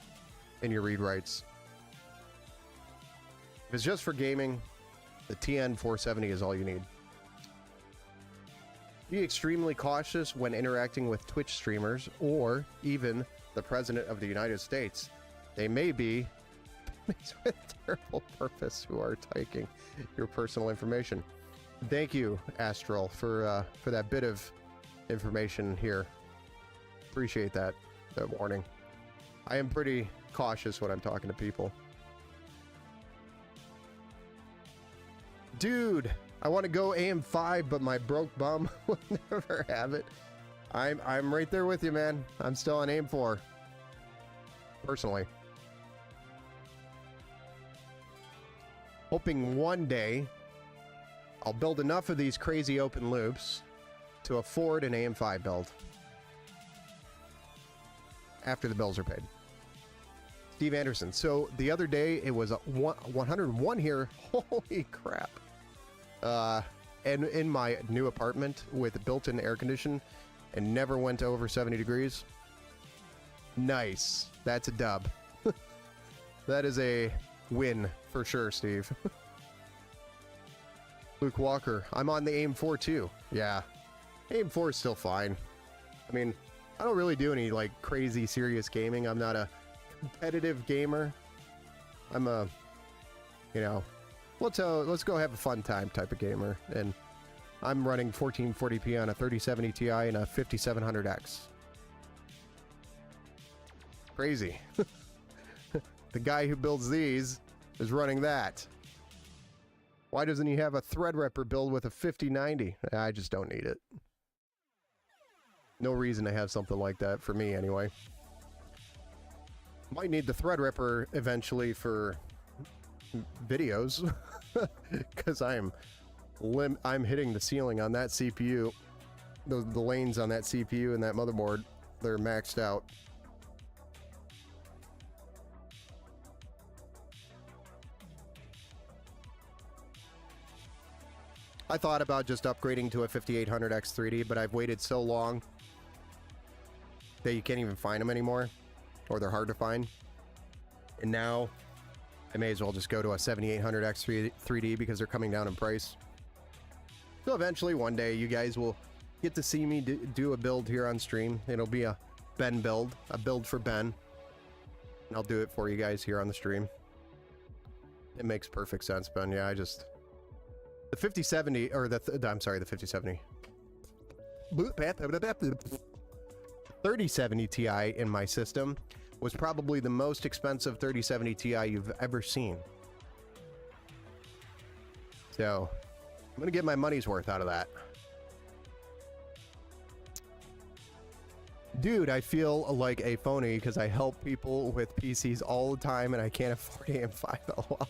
[SPEAKER 1] in your read writes. If it's just for gaming, the TN470 is all you need. Be extremely cautious when interacting with Twitch streamers or even the President of the United States. They may be with terrible purpose who are taking your personal information. Thank you, Astral, for that bit of information here. Appreciate that warning. I am pretty cautious when I'm talking to people. Dude, I want to go AM5, but my broke bum will never have it. I'm right there with you, man. I'm still on AM4. Personally. Hoping one day I'll build enough of these crazy open loops to afford an AM5 build. After the bills are paid. Steve Anderson. So the other day it was 101 here. Holy crap. And in my new apartment with built-in air condition and never went over 70 degrees. Nice. That's a dub. That is a win for sure, Steve. Luke Walker. I'm on the AM4 too. Yeah. AM4 is still fine. I mean, I don't really do any like crazy serious gaming. I'm not a competitive gamer. I'm a, you know, let's go have a fun time type of gamer. And I'm running 1440p on a 3070 Ti and a 5700X. Crazy. The guy who builds these is running that. Why doesn't he have a Threadripper build with a 5090? I just don't need it. No reason to have something like that for me anyway. Might need the Threadripper eventually for videos. Because I'm hitting the ceiling on that CPU. The lanes on that CPU and that motherboard, they're maxed out. I thought about just upgrading to a 5800X 3D, but I've waited so long that you can't even find them anymore, or they're hard to find. And now I may as well just go to a 7800X 3D because they're coming down in price. So eventually one day you guys will get to see me do a build here on stream. It'll be a Ben build, a build for Ben. And I'll do it for you guys here on the stream. It makes perfect sense, Ben. Yeah, the 5070, or I'm sorry, the 5070. 3070 Ti in my system was probably the most expensive 3070 Ti you've ever seen. So, I'm gonna get my money's worth out of that. Dude, I feel like a phony because I help people with PCs all the time and I can't afford AM5 LOL.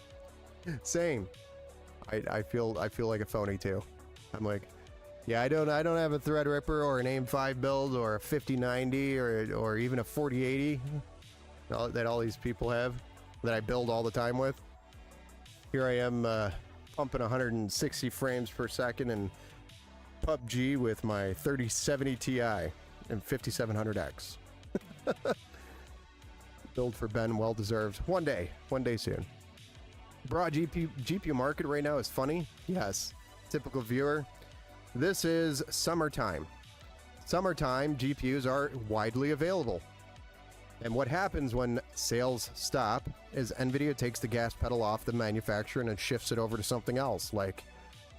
[SPEAKER 1] Same. I feel like a phony too. I'm like, yeah, I don't have a Threadripper or an AM5 build or a 5090 or even a 4080 that all these people have that I build all the time with. Here I am pumping 160 frames per second in PUBG with my 3070 Ti and 5700X. Build for Ben, well deserved. One day soon. Broad GPU market right now is funny. Yes. Typical viewer. This is summertime. Summertime GPUs are widely available. And what happens when sales stop is NVIDIA takes the gas pedal off the manufacturer and shifts it over to something else, like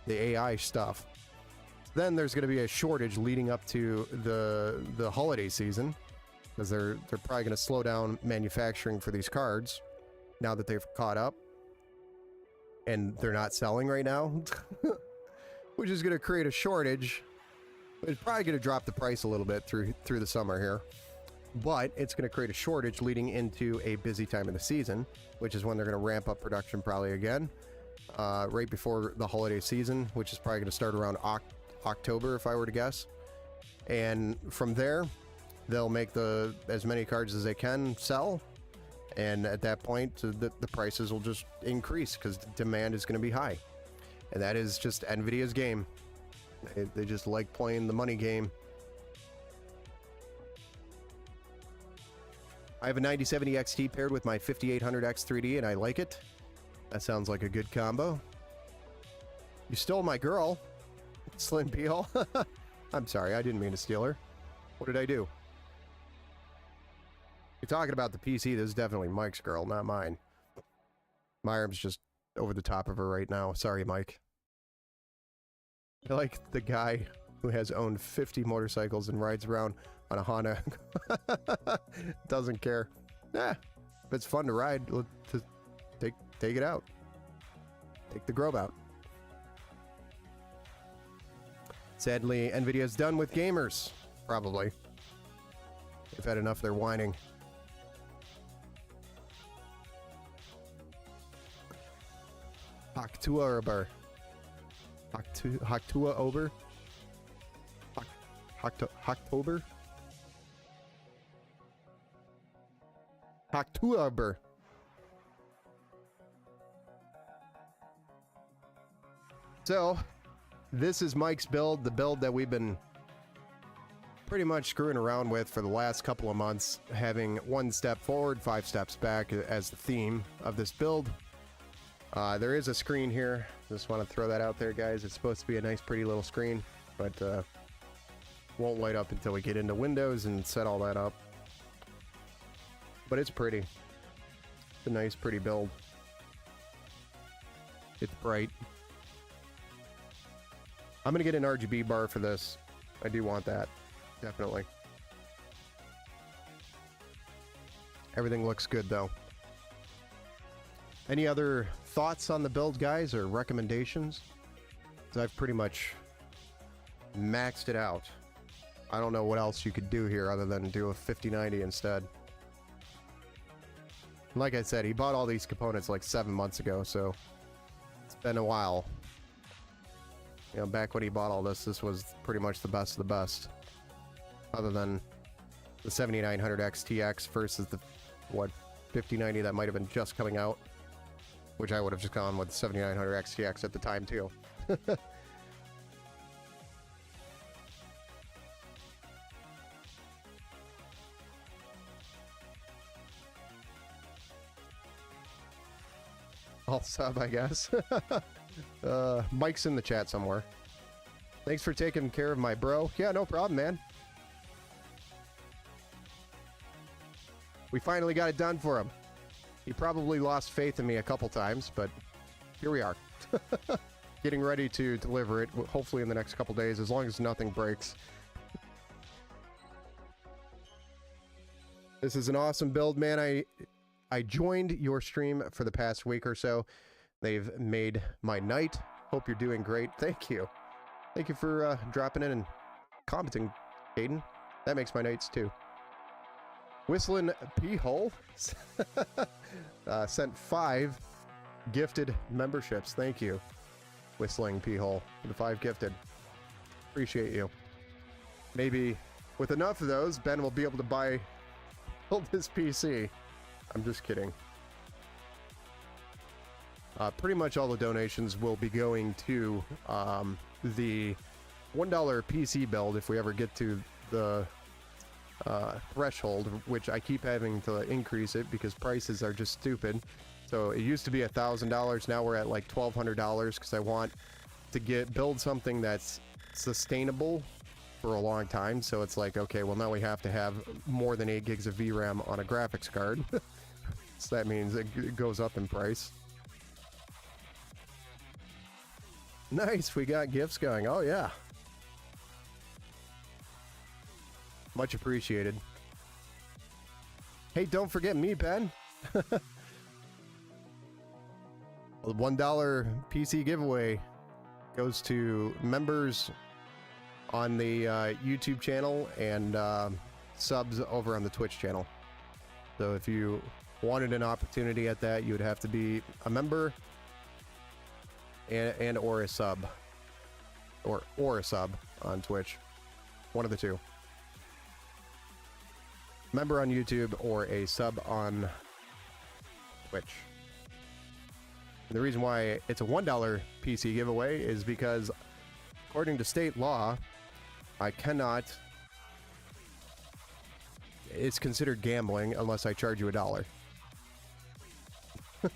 [SPEAKER 1] the AI stuff. Then there's going to be a shortage leading up to the holiday season, because they're probably going to slow down manufacturing for these cards now that they've caught up. And they're not selling right now, which is going to create a shortage. It's probably going to drop the price a little bit through the summer here, but it's going to create a shortage leading into a busy time of the season, which is when they're going to ramp up production probably again, right before the holiday season, which is probably going to start around October if I were to guess. And from there, they'll make as many cards as they can sell. And at that point, the prices will just increase because demand is going to be high. And that is just NVIDIA's game. They just like playing the money game. I have a 9070 XT paired with my 5800X 3D, and I like it. That sounds like a good combo. You stole my girl, Slim Peel. I'm sorry, I didn't mean to steal her. What did I do? You're talking about the PC, this is definitely Mike's girl, not mine. My arm's just over the top of her right now. Sorry, Mike. I like the guy who has owned 50 motorcycles and rides around on a Honda. Doesn't care. If it's fun to ride, just take it out. Take the Grove out. Sadly, NVIDIA's done with gamers. Probably. They've had enough of their whining. Haktua Ober. Haktua Ober? Hacktober? Haktua Ober. So, this is Mike's build, the build that we've been pretty much screwing around with for the last couple of months, having 1 step forward, 5 steps back as the theme of this build. There is a screen here. Just want to throw that out there, guys. It's supposed to be a nice, pretty little screen, but Won't light up until we get into Windows and set all that up. But it's pretty. It's a nice, pretty build. It's bright. I'm going to get an RGB bar for this. I do want that. Definitely. Everything looks good, though. Any other thoughts on the build, guys, or recommendations? 'Cause I've pretty much maxed it out. I don't know what else you could do here other than do a 5090 instead. Like I said, he bought all these components like 7 months ago, so it's been a while. You know, back when he bought all this, this was pretty much the best of the best. Other than the 7900 XTX versus the, what, 5090 that might have been just coming out. Which I would have just gone with the 7900 XTX at the time, too. I'll sub, I guess. Mike's in the chat somewhere. Thanks for taking care of my bro. Yeah, no problem, man. We finally got it done for him. He probably lost faith in me a couple times, but here we are. Getting ready to deliver it, hopefully in the next couple days, as long as nothing breaks. This is an awesome build, man. I joined your stream for the past week or so. They've made my night. Hope you're doing great. Thank you. Thank you for dropping in and commenting, Aiden. That makes my nights too. Whistling P-Hole sent 5 gifted memberships. Thank you, Whistling P-Hole, for the 5 gifted. Appreciate you. Maybe with enough of those, Ben will be able to build his PC. I'm just kidding. Pretty much all the donations will be going to the $1 PC build if we ever get to the threshold, which I keep having to increase it because prices are just stupid. So it used to be $1,000. Now we're at like $1,200 because I want to build something that's sustainable for a long time. So it's like, okay, well now we have to have more than 8 gigs of VRAM on a graphics card. So that means it goes up in price. Nice, we got gifts going. Oh yeah. Much appreciated. Hey, don't forget me, Ben. The $1 PC giveaway goes to members on the YouTube channel and subs over on the Twitch channel. So if you wanted an opportunity at that, you would have to be a member and or a sub, or a sub on Twitch. One of the two. Member on YouTube or a sub on Twitch. And the reason why it's a $1 PC giveaway is because, according to state law, I cannot. It's considered gambling unless I charge you $1.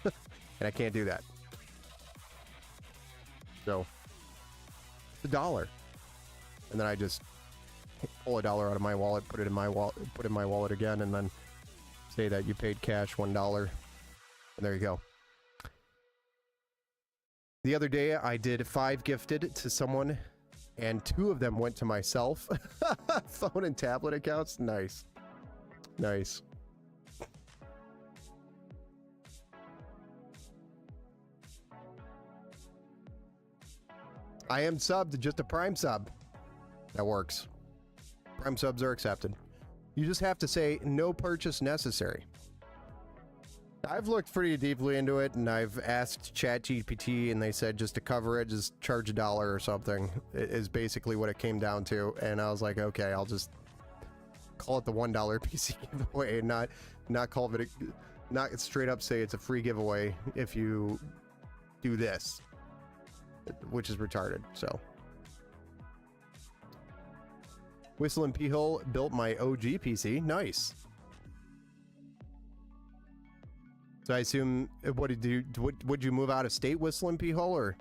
[SPEAKER 1] And I can't do that. So, it's $1. And then I just pull $1 out of my wallet, put it in my wallet again, and then say that you paid cash $1. And there you go. The other day I did 5 gifted to someone, and 2 of them went to myself. Phone and tablet accounts. Nice. Nice. I am subbed, just a Prime sub. That works. Prime subs are accepted. You just have to say no purchase necessary. I've looked pretty deeply into it, and I've asked ChatGPT, and they said just to cover it, just charge $1 or something. Is basically what it came down to. And I was like, okay, I'll just call it the $1 PC giveaway, and not call it not straight up say it's a free giveaway if you do this, which is retarded. So Whistling P-Hole built my OG PC. Nice. So I assume, what did you, would you move out of state, Whistling P-Hole, or?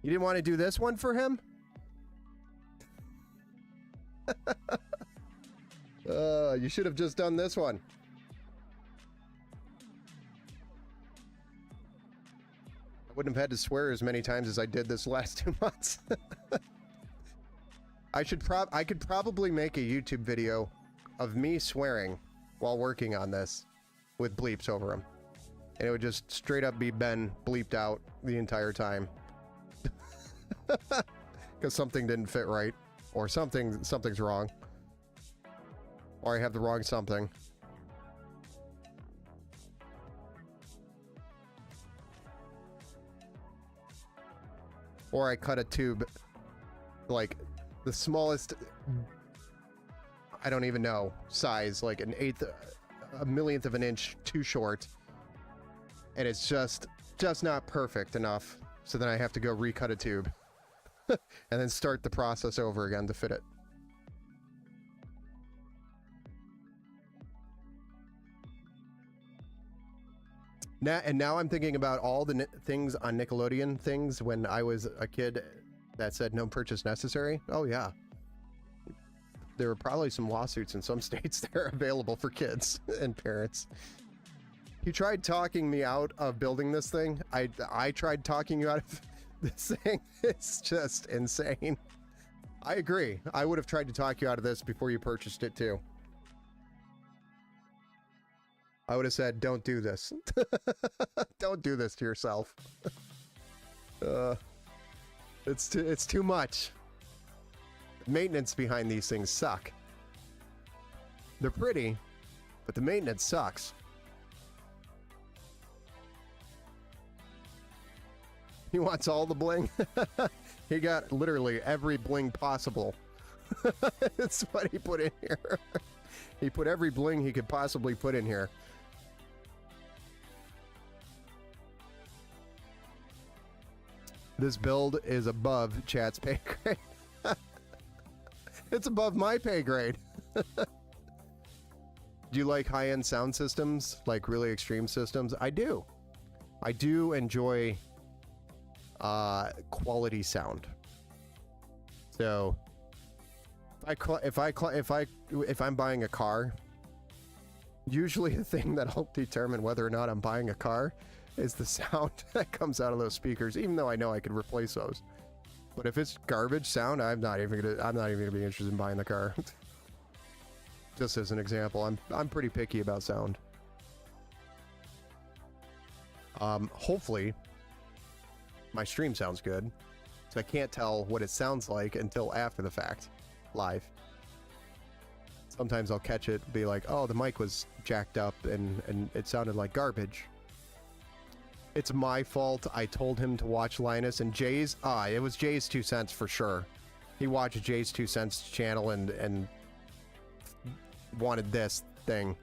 [SPEAKER 1] You didn't want to do this one for him? You should have just done this one. I wouldn't have had to swear as many times as I did this last 2 months. I could probably make a YouTube video of me swearing while working on this with bleeps over them. And it would just straight up be Ben bleeped out the entire time. Because something didn't fit right. Or something's wrong. Or I have the wrong something. Or I cut a tube, like, the smallest, I don't even know, size, like a millionth of an inch too short. And it's just not perfect enough. So then I have to go recut a tube. And then start the process over again to fit it. Now I'm thinking about all the things on Nickelodeon things when I was a kid that said no purchase necessary. Oh yeah. There were probably some lawsuits in some states that are available for kids and parents. He tried talking me out of building this thing. I tried talking you out of this thing. It's just insane. I agree. I would have tried to talk you out of this before you purchased it too. I would have said, don't do this. Don't do this to yourself. It's too much. Maintenance behind these things suck. They're pretty, but the maintenance sucks. He wants all the bling. He got literally every bling possible. That's what he put in here. He put every bling he could possibly put in here. This build is above chat's pay grade. It's above my pay grade. Do you like high-end sound systems? Like really extreme systems? I do. I do enjoy quality sound. So if I'm buying a car, usually the thing that'll determine whether or not I'm buying a car is the sound that comes out of those speakers, even though I know I could replace those. But if it's garbage sound, I'm not even gonna be interested in buying the car. Just as an example, I'm pretty picky about sound. Hopefully my stream sounds good, so I can't tell what it sounds like until after the fact, live. Sometimes I'll catch it, be like, oh, the mic was jacked up and it sounded like garbage. It's my fault. I told him to watch Linus and Jay's. It was Jay's 2 cents for sure. He watched Jay's 2 cents channel and wanted this thing.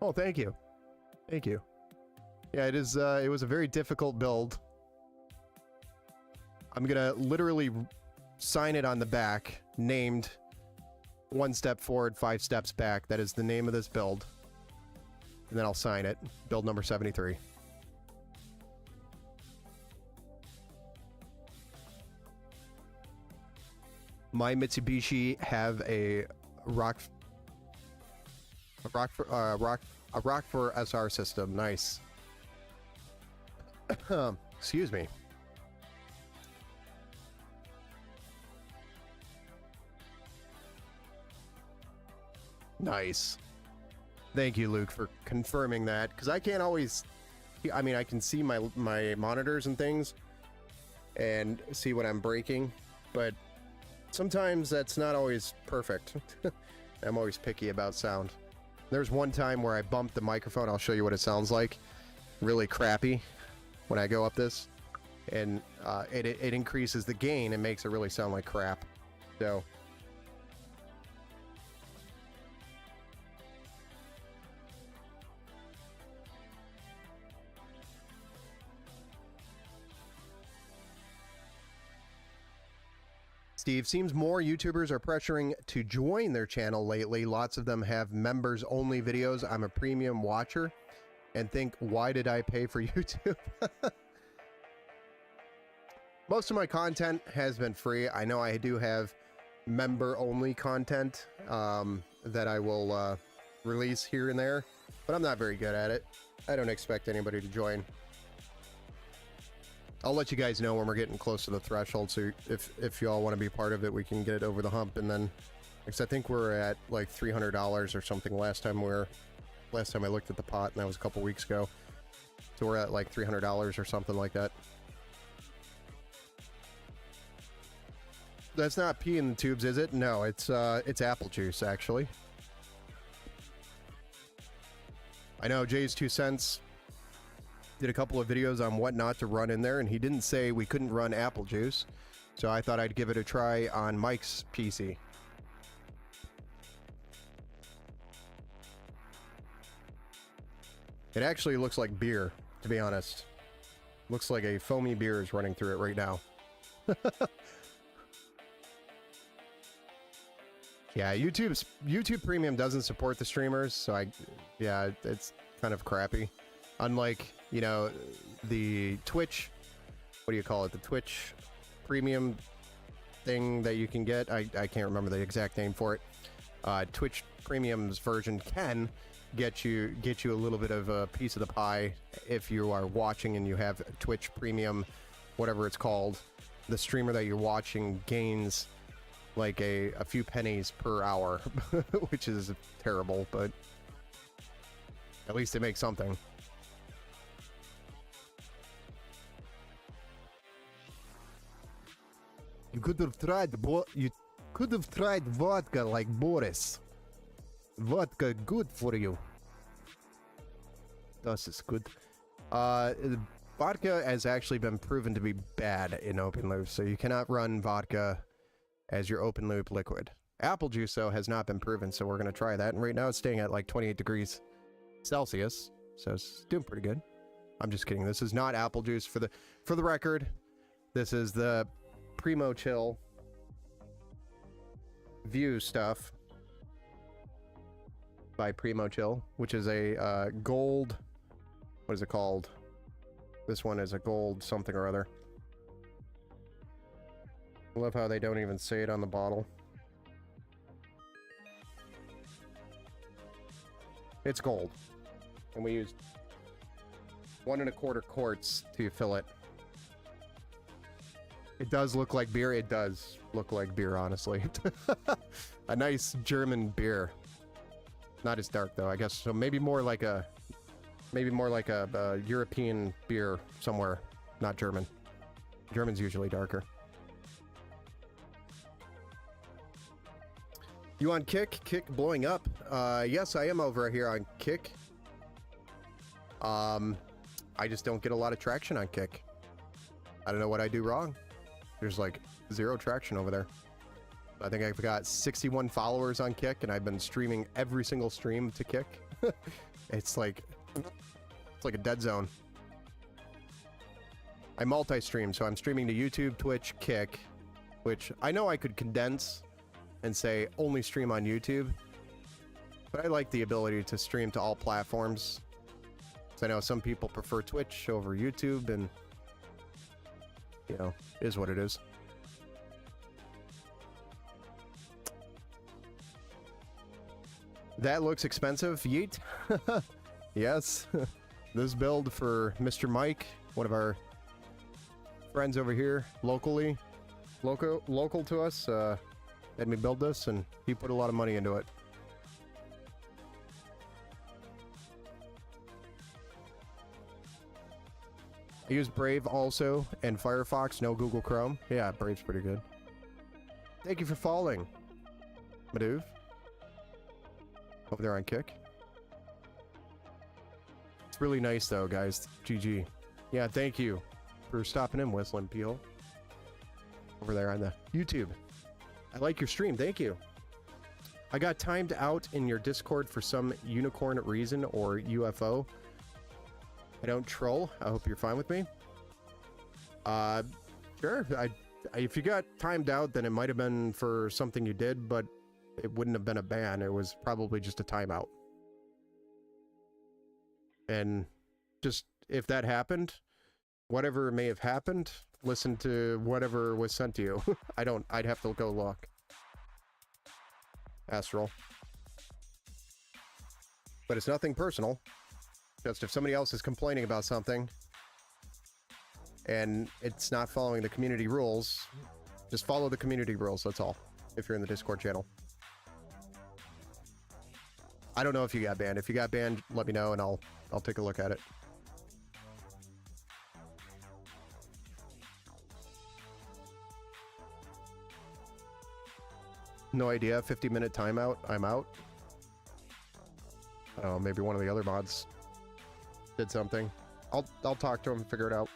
[SPEAKER 1] Oh, thank you. Thank you. Yeah, it is. It was a very difficult build. I'm gonna literally sign it on the back, named 1 step forward, 5 steps back. That is the name of this build. And then I'll sign it. Build number 73. My Mitsubishi have a Rockford SR system. Nice. Excuse me. Nice. Thank you, Luke, for confirming that, because I can't always... I mean, I can see my monitors and things and see what I'm breaking, but sometimes that's not always perfect. I'm always picky about sound. There's one time where I bumped the microphone. I'll show you what it sounds like. Really crappy when I go up this, and it increases the gain and makes it really sound like crap. So... Steve, seems more YouTubers are pressuring to join their channel lately. Lots of them have members-only videos. I'm a premium watcher. and think, why did I pay for YouTube? Most of my content has been free. I know I do have member-only content that I will release here and there, but I'm not very good at it. I don't expect anybody to join. I'll let you guys know when we're getting close to the threshold, so if y'all want to be part of it, we can get it over the hump, and then, because I think we're at like $300 or something last time I looked at the pot, and that was a couple weeks ago. So we're at like $300 or something like that. That's not pee in the tubes, is it? No, it's apple juice, actually. I know Jay's 2 cents did a couple of videos on what not to run in there, and he didn't say we couldn't run apple juice, so I thought I'd give it a try on Mike's PC. It actually looks like beer, to be honest. Looks like a foamy beer is running through it right now. Yeah, YouTube Premium doesn't support the streamers, so yeah, it's kind of crappy. Unlike, you know, the Twitch, what do you call it? The Twitch Premium thing that you can get. I can't remember the exact name for it. Twitch Premium's version can get you a little bit of a piece of the pie if you are watching and you have Twitch Premium, whatever it's called. The streamer that you're watching gains like a few pennies per hour, which is terrible, but at least it makes something. You could have tried vodka like Boris. Vodka good for you. Das is good. Vodka has actually been proven to be bad in open loop, so you cannot run vodka as your open loop liquid. Apple juice, though, has not been proven, so we're going to try that. And right now it's staying at like 28 degrees Celsius, so it's doing pretty good. I'm just kidding. This is not apple juice for the record. This is the Primo Chill View stuff by Primo Chill, which is a gold, what is it called? This one is a gold something or other. I love how they don't even say it on the bottle. It's gold. And we used 1 1/4 quarts to fill it. It does look like beer. It does look like beer, honestly. A nice German beer. Not as dark though, I guess. So maybe more like a European beer somewhere, not German. German's usually darker. You on Kick? Kick blowing up? Yes, I am over here on Kick. I just don't get a lot of traction on Kick. I don't know what I do wrong. There's like 0 traction over there. I think I've got 61 followers on Kick, and I've been streaming every single stream to Kick. It's like a dead zone. I multi-stream, so I'm streaming to YouTube, Twitch, Kick, which I know I could condense and say only stream on YouTube, but I like the ability to stream to all platforms. So I know some people prefer Twitch over YouTube, and you know, it is what it is. That looks expensive. Yeet. Yes. This build for Mr. Mike, one of our friends over here, local to us, had me build this, and he put a lot of money into it. I use Brave also, and Firefox, no Google Chrome. Yeah, Brave's pretty good. Thank you for following, Maduv. Over there on Kick. It's really nice though, guys. GG. Yeah, thank you for stopping in, Whistling Peel. Over there on the YouTube. I like your stream, thank you. I got timed out in your Discord for some unicorn reason or UFO. I don't troll. I hope you're fine with me. Sure. If you got timed out, then it might have been for something you did, but it wouldn't have been a ban. It was probably just a timeout. And just, if that happened, whatever may have happened, listen to whatever was sent to you. I'd have to go look. Astral. But it's nothing personal. Just if somebody else is complaining about something and it's not following the community rules, just follow the community rules, that's all. If you're in the Discord channel. I don't know if you got banned. If you got banned, let me know and I'll take a look at it. No idea. 50-minute timeout. I'm out. I don't know, maybe one of the other mods did something. I'll talk to him and figure it out.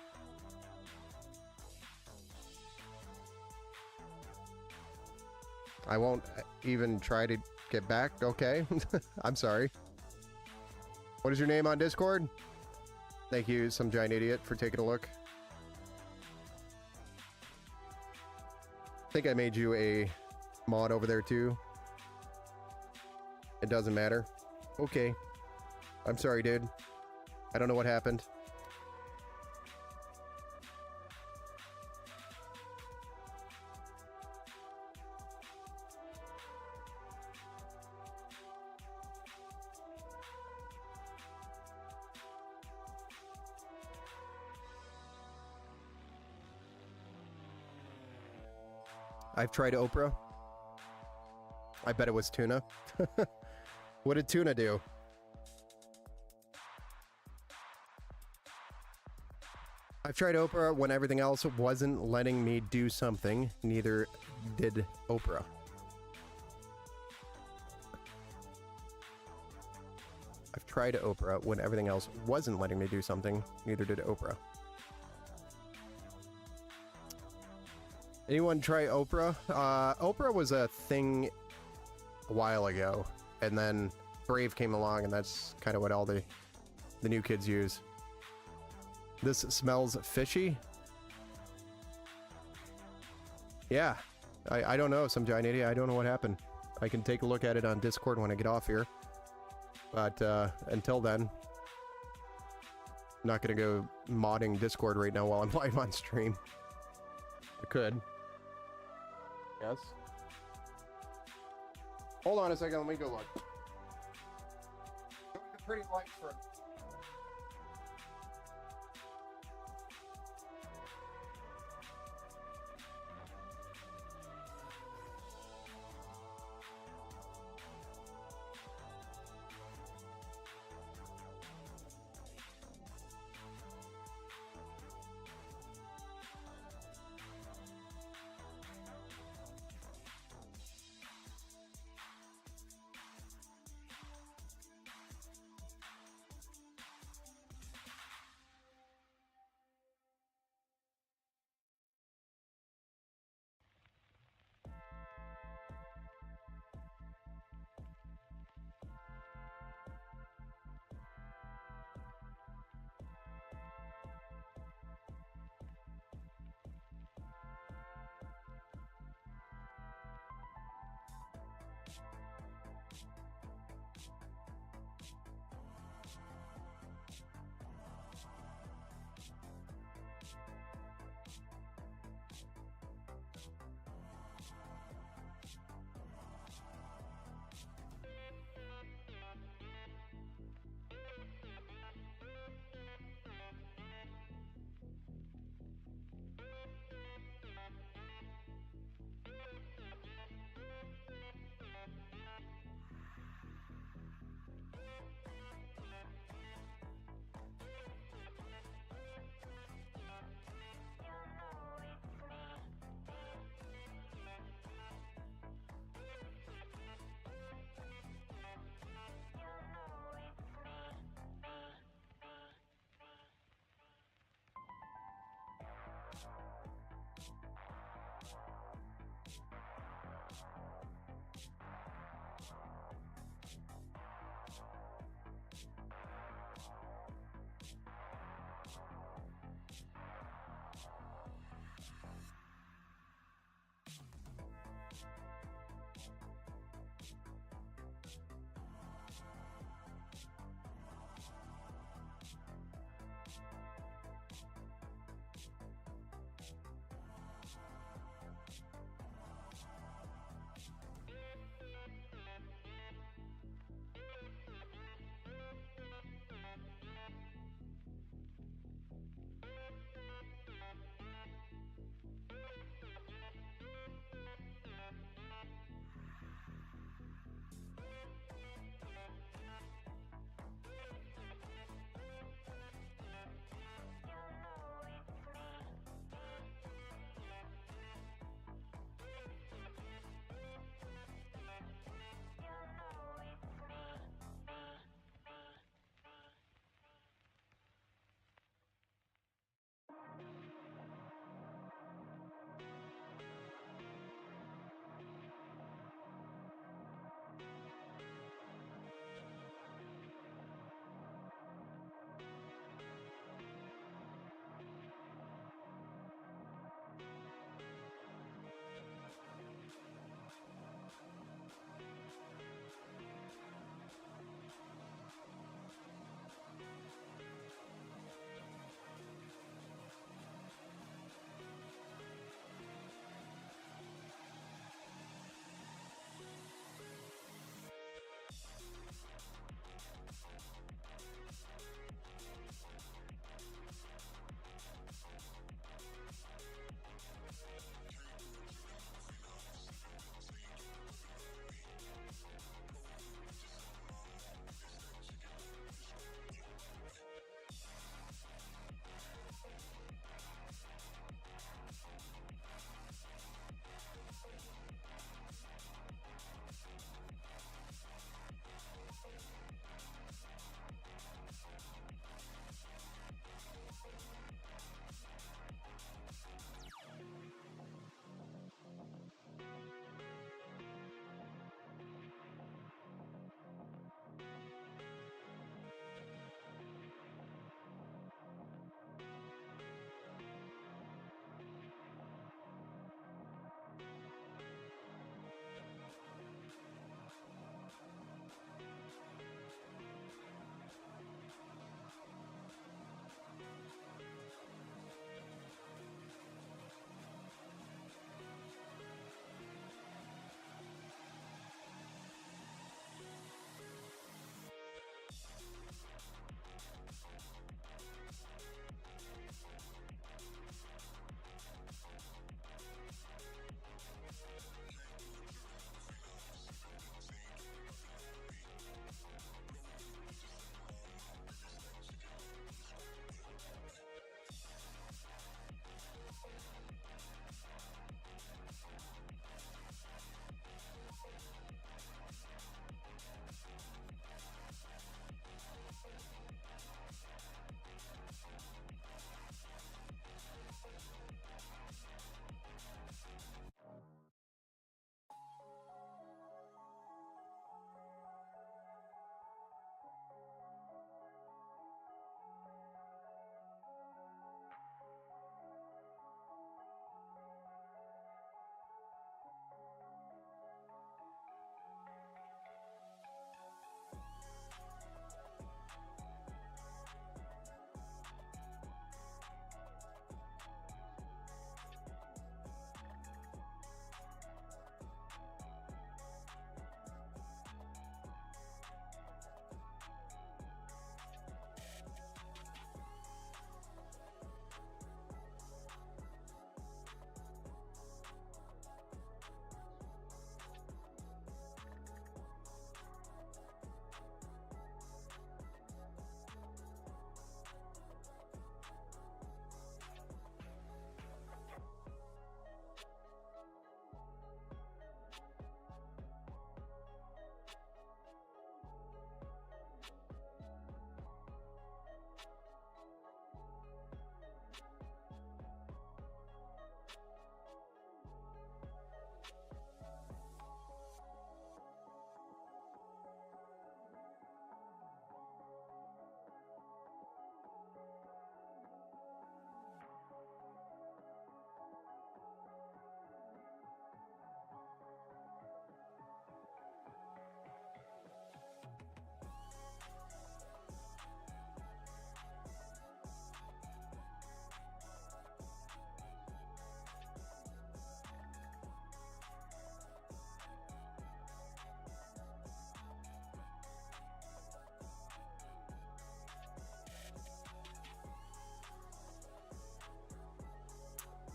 [SPEAKER 1] I won't even try to get back. Okay. I'm sorry. What is your name on Discord? Thank you, some giant idiot, for taking a look. I think I made you a mod over there too. It doesn't matter. Okay. I'm sorry, dude. I don't know what happened. I've tried Oprah. I bet it was tuna. What did tuna do? I've tried Oprah when everything else wasn't letting me do something. Neither did Oprah. I've tried Oprah when everything else wasn't letting me do something. Neither did Oprah. Anyone try Oprah? Oprah was a thing a while ago, and then Brave came along, and that's kind of what all the new kids use. This smells fishy. Yeah, I don't know, some giant idiot. I don't know what happened. I can take a look at it on Discord when I get off here. But until then, I'm not gonna go modding Discord right now while I'm live on stream. I could. Yes. Hold on a second, let me go look. Pretty light for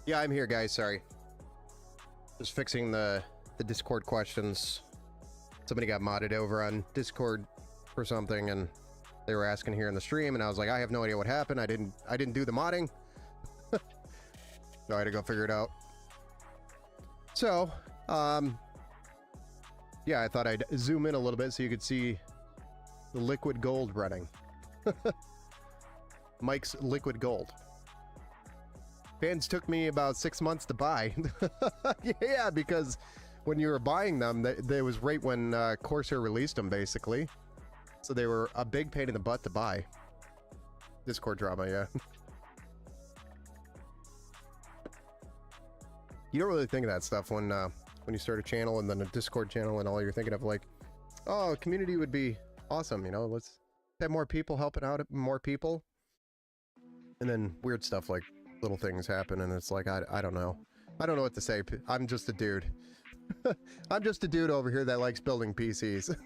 [SPEAKER 1] Yeah, I'm here, guys. Sorry. Just fixing the Discord questions. Somebody got modded over on Discord for something, and they were asking here in the stream, and I was like, I have no idea what happened. I didn't do the modding. So I had to go figure it out. So, yeah, I thought I'd zoom in a little bit so you could see the liquid gold running. Mike's liquid gold. Fans took me about 6 months to buy. Yeah, because when you were buying them, they was right when Corsair released them, basically. So they were a big pain in the butt to buy. Discord drama, yeah. You don't really think of that stuff when you start a channel and then a Discord channel, and all you're thinking of, like, oh, community would be awesome, you know, let's have more people helping out more people. And then weird stuff like little things happen, and it's like, I don't know. I don't know what to say. I'm just a dude. I'm just a dude over here that likes building PCs.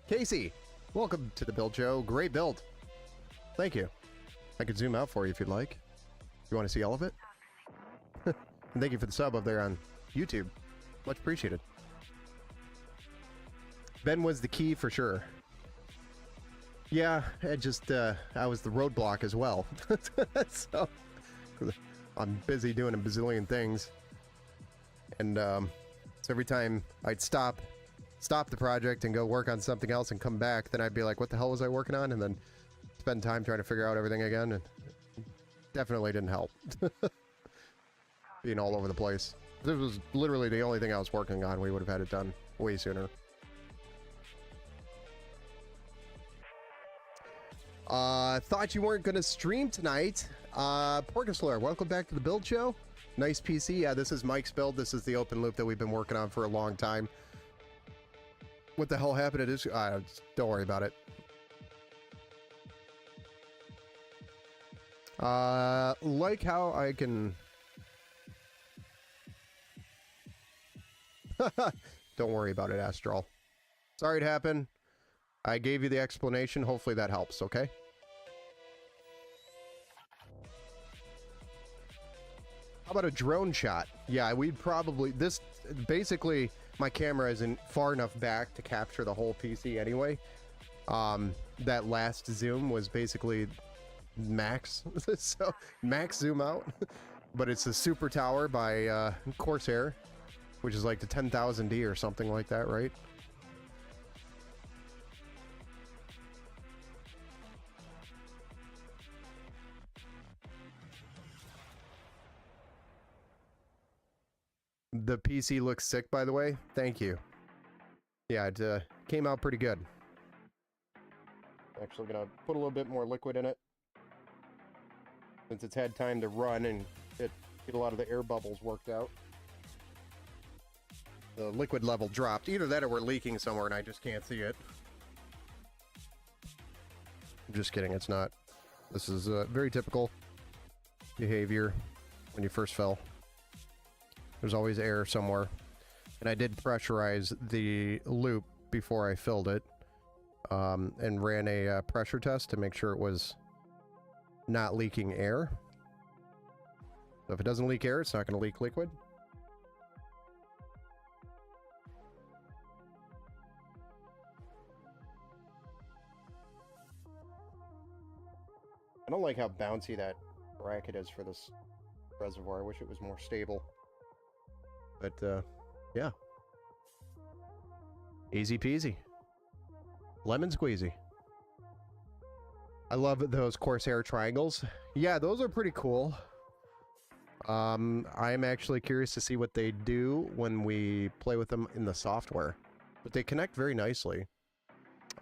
[SPEAKER 1] Casey, welcome to the build show. Great build. Thank you. I could zoom out for you if you'd like. You want to see all of it? And thank you for the sub up there on YouTube. Much appreciated. Ben was the key for sure. Yeah, I was the roadblock as well. So I'm busy doing a bazillion things. And so every time I'd stop the project and go work on something else and come back, then I'd be like, what the hell was I working on? And then spend time trying to figure out everything again, and definitely didn't help. Being all over the place. This was literally the only thing I was working on. We would have had it done way sooner. Thought you weren't gonna stream tonight. Porcaslore, welcome back to the build show. Nice PC. Yeah, this is Mike's build. This is the open loop that we've been working on for a long time. What the hell happened? It is. Don't worry about it. Like how I can. Don't worry about it, Astral. Sorry it happened. I gave you the explanation. Hopefully that helps, okay? How about a drone shot? Yeah, we'd probably... This... Basically, my camera isn't far enough back to capture the whole PC anyway. That last zoom was basically max. So, max zoom out. But it's a Super Tower by Corsair, which is like the 10,000D or something like that, right? The PC looks sick, by the way. Thank you. Yeah, it came out pretty good. Actually gonna put a little bit more liquid in it, since it's had time to run and get a lot of the air bubbles worked out. The liquid level dropped. Either that or we're leaking somewhere and I just can't see it. I'm just kidding, it's not. This is very typical behavior when you first fill. There's always air somewhere. And I did pressurize the loop before I filled it, and ran a pressure test to make sure it was not leaking air. So if it doesn't leak air, it's not going to leak liquid. I don't like how bouncy that bracket is for this reservoir. I wish it was more stable. But, yeah. Easy peasy. Lemon squeezy. I love those Corsair triangles. Yeah, those are pretty cool. I'm actually curious to see what they do when we play with them in the software. But they connect very nicely.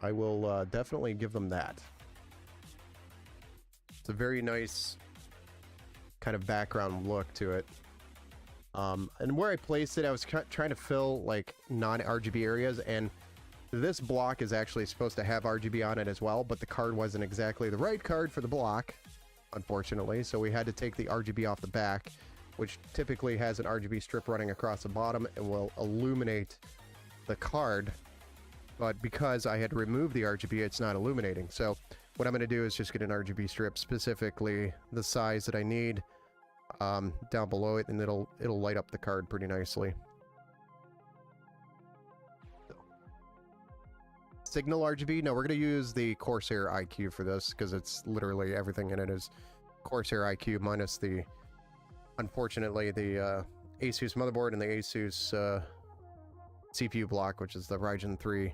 [SPEAKER 1] I will definitely give them that. It's a very nice kind of background look to it. And where I placed it, I was trying to fill like non-RGB areas, and this block is actually supposed to have RGB on it as well, but the card wasn't exactly the right card for the block, unfortunately, so we had to take the RGB off the back which typically has an RGB strip running across the bottom and will illuminate the card. But because I had to remove the RGB, it's not illuminating. So what I'm going to do is just get an RGB strip, specifically the size that I need, down below it, and it'll light up the card pretty nicely. Signal RGB? No, we're going to use the Corsair iCUE for this, because it's literally everything in it is Corsair iCUE minus the, unfortunately, the ASUS motherboard and the ASUS CPU block, which is the Ryzen 3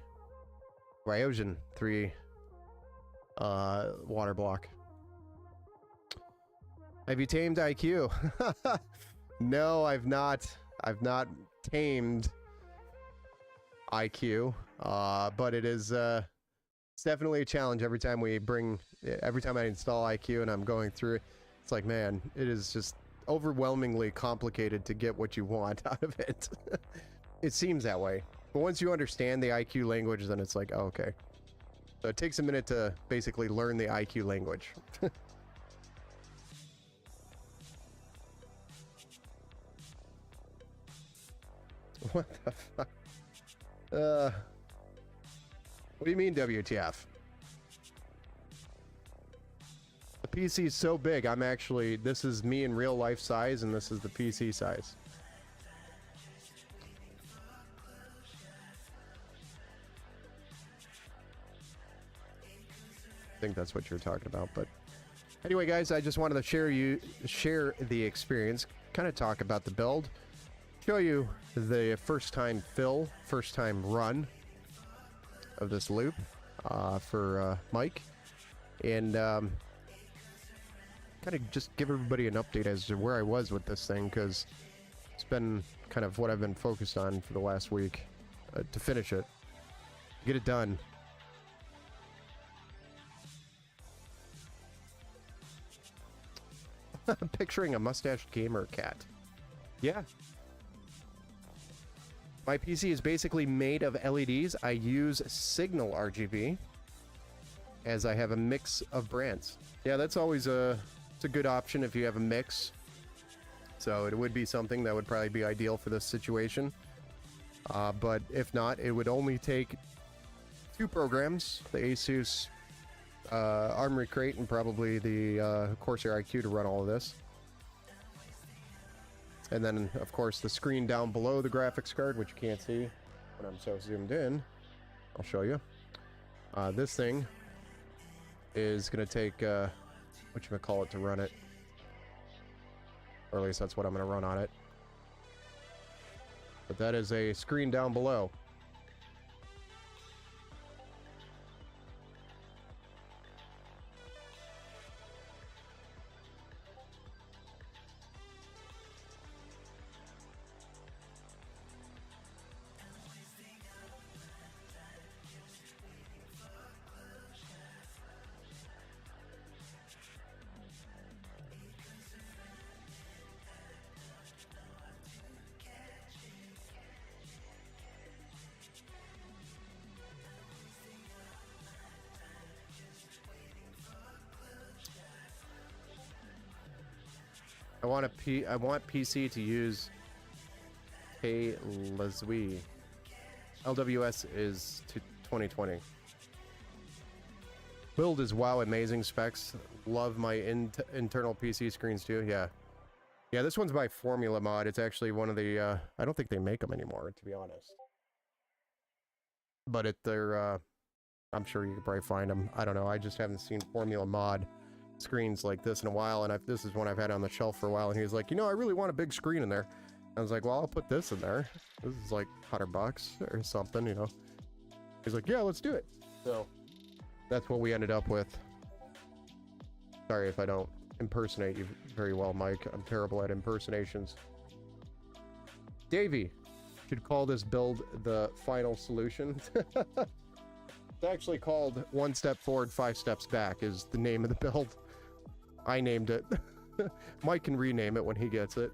[SPEAKER 1] water block. Have you tamed iCUE? No, I've not. I've not tamed iCUE, but it is it's definitely a challenge every time I install iCUE and I'm going through it. It's like, man, it is just overwhelmingly complicated to get what you want out of it. It seems that way. But once you understand the iCUE language, then it's like, oh, okay. So it takes a minute to basically learn the iCUE language. What the fuck? What do you mean, WTF? The PC is so big, this is me in real life size, and this is the PC size. I think that's what you're talking about, but anyway, guys, I just wanted to share the experience, kind of talk about the build, show you the first time run of this loop for Mike, and kind of just give everybody an update as to where I was with this thing, because it's been kind of what I've been focused on for the last week, to finish it, get it done. Picturing a mustached gamer cat. Yeah. My PC is basically made of LEDs. I use Signal RGB, as I have a mix of brands. Yeah, that's always it's a good option if you have a mix. So it would be something that would probably be ideal for this situation. But if not, it would only take 2 programs, the ASUS Armory Crate and probably the Corsair iCUE to run all of this. And then, of course, the screen down below the graphics card, which you can't see when I'm so zoomed in. I'll show you. This thing is going to take, whatchamacallit, to run it. Or at least that's what I'm going to run on it. But that is a screen down below. I want PC to use Hey Lazui. LWS is to 2020. Build is wow, amazing specs. Love my internal PC screens too. Yeah, this one's by Formula Mod. It's actually one of the I don't think they make them anymore, to be honest. But they're I'm sure you could probably find them. I don't know. I just haven't seen Formula Mod screens like this in a while, and this is one I've had on the shelf for a while, and he was like, you know, I really want a big screen in there. I was like, well, I'll put this in there. This is like $100 or something, you know. He's like, yeah, let's do it. So that's what we ended up with. Sorry if I don't impersonate you very well, Mike. I'm terrible at impersonations. Davey should call this build the final solution. It's actually called 1 Step Forward, 5 Steps Back is the name of the build. I named it. Mike can rename it when he gets it.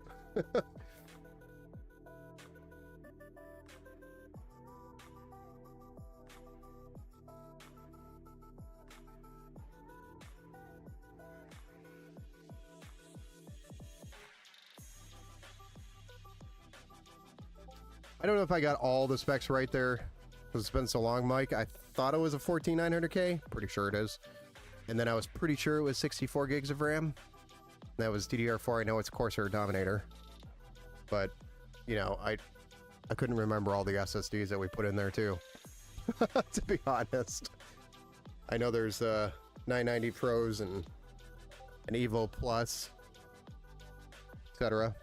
[SPEAKER 1] I don't know if I got all the specs right there, because it's been so long, Mike. I thought it was a 14900K. Pretty sure it is. And then I was pretty sure it was 64 gigs of RAM. That was DDR4. I know it's Corsair Dominator. But, you know, I couldn't remember all the SSDs that we put in there, too. To be honest. I know there's 990 Pros and an Evo Plus, etc.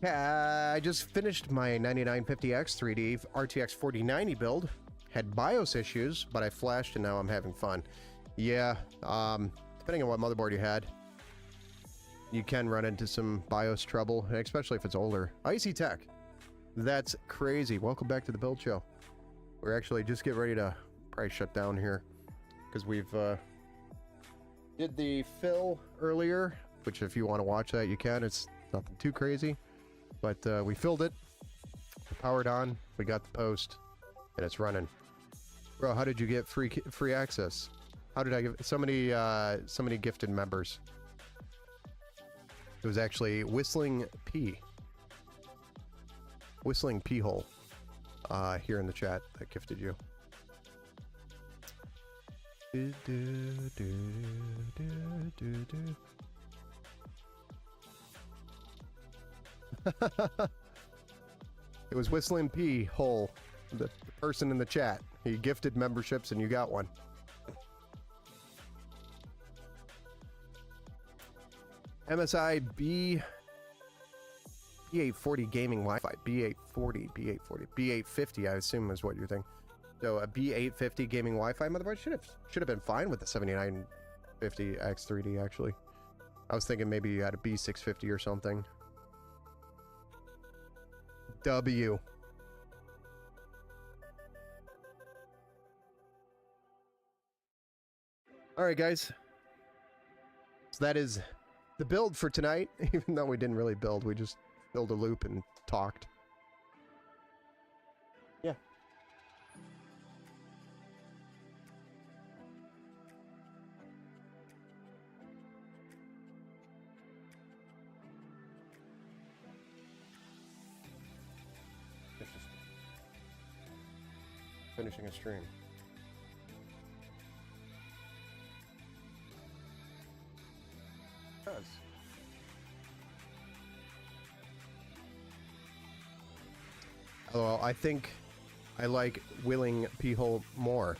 [SPEAKER 1] I just finished my 9950X 3D RTX 4090 build. Had BIOS issues, but I flashed and now I'm having fun. Yeah, depending on what motherboard you had, you can run into some BIOS trouble, especially if it's older. Icy Tech, that's crazy. Welcome back to the build show. We're actually just getting ready to probably shut down here because we've did the fill earlier, which if you want to watch that, you can. It's nothing too crazy. But we filled it, powered on, we got the post, and it's running. Bro, how did you get free access? How did I give so many gifted members? It was actually Whistling P Hole here in the chat that gifted you. It was Whistling P Hole, the person in the chat. He gifted memberships and you got one. MSI B840 gaming Wi-Fi. B840, B850 I assume is what you're thinking. So a B850 gaming Wi-Fi motherboard should have been fine with the 7950X3D actually. I was thinking maybe you had a B650 or something. W. All right, guys. So that is the build for tonight. Even though we didn't really build, we just filled a loop and talked. Yeah. Finishing a stream. It does. LOL, I think I like Willing P-hole more.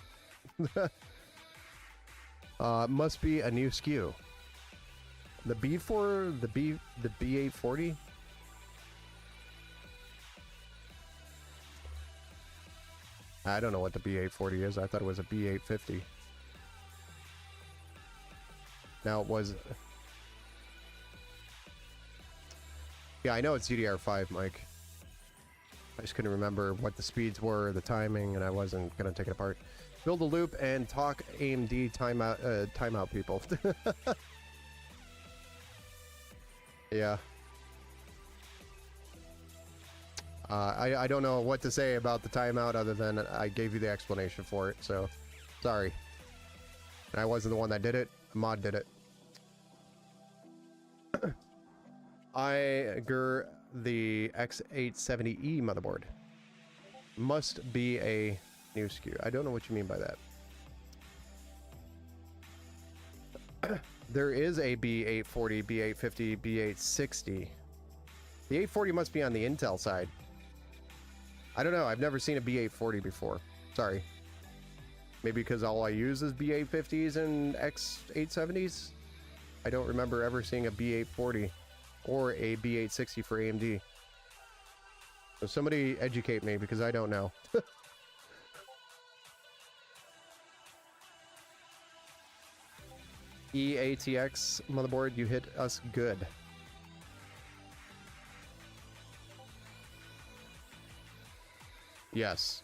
[SPEAKER 1] Must be a new SKU. The B4, the B840. I don't know what the B840 is. I thought it was a B850. Now it was... Yeah, I know it's DDR5, Mike. I just couldn't remember what the speeds were, the timing, and I wasn't going to take it apart. Build a loop and talk AMD timeout people. Yeah. I don't know what to say about the timeout other than I gave you the explanation for it, so sorry. And I wasn't the one that did it. Mod did it. The X870E motherboard must be a new SKU. I don't know what you mean by that. There is a B840, B850, B860. The 840 must be on the Intel side. I don't know. I've never seen a B840 before. Sorry. Maybe because all I use is B850s and X870s. I don't remember ever seeing a B840 or a B860 for AMD. So somebody educate me because I don't know. EATX motherboard, you hit us good. Yes.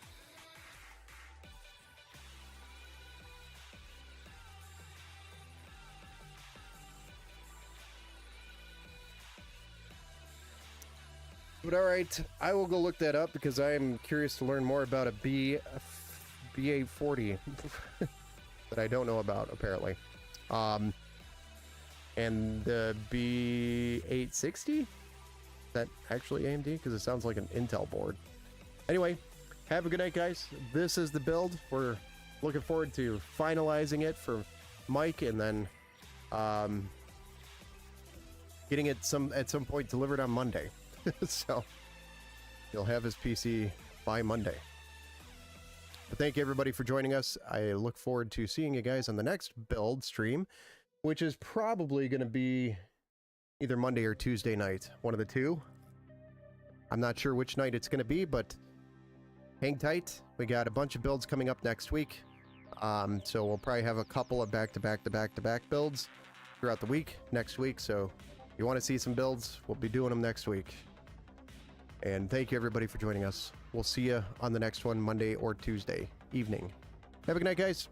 [SPEAKER 1] But all right, I will go look that up because I am curious to learn more about a BA40 that I don't know about, apparently. And the B860? Is that actually AMD? Because it sounds like an Intel board. Anyway, have a good night, guys. This is the build. We're looking forward to finalizing it for Mike, and then getting it at some point delivered on Monday. So he'll have his PC by Monday. But thank you everybody for joining us. I look forward to seeing you guys on the next build stream, which is probably going to be either Monday or Tuesday night, one of the two. I'm not sure which night it's going to be, but hang tight. We got a bunch of builds coming up next week. So we'll probably have a couple of back-to-back builds throughout the week next week. So if you want to see some builds, we'll be doing them next week. And thank you everybody for joining us. We'll see you on the next one, Monday or Tuesday evening. Have a good night, guys.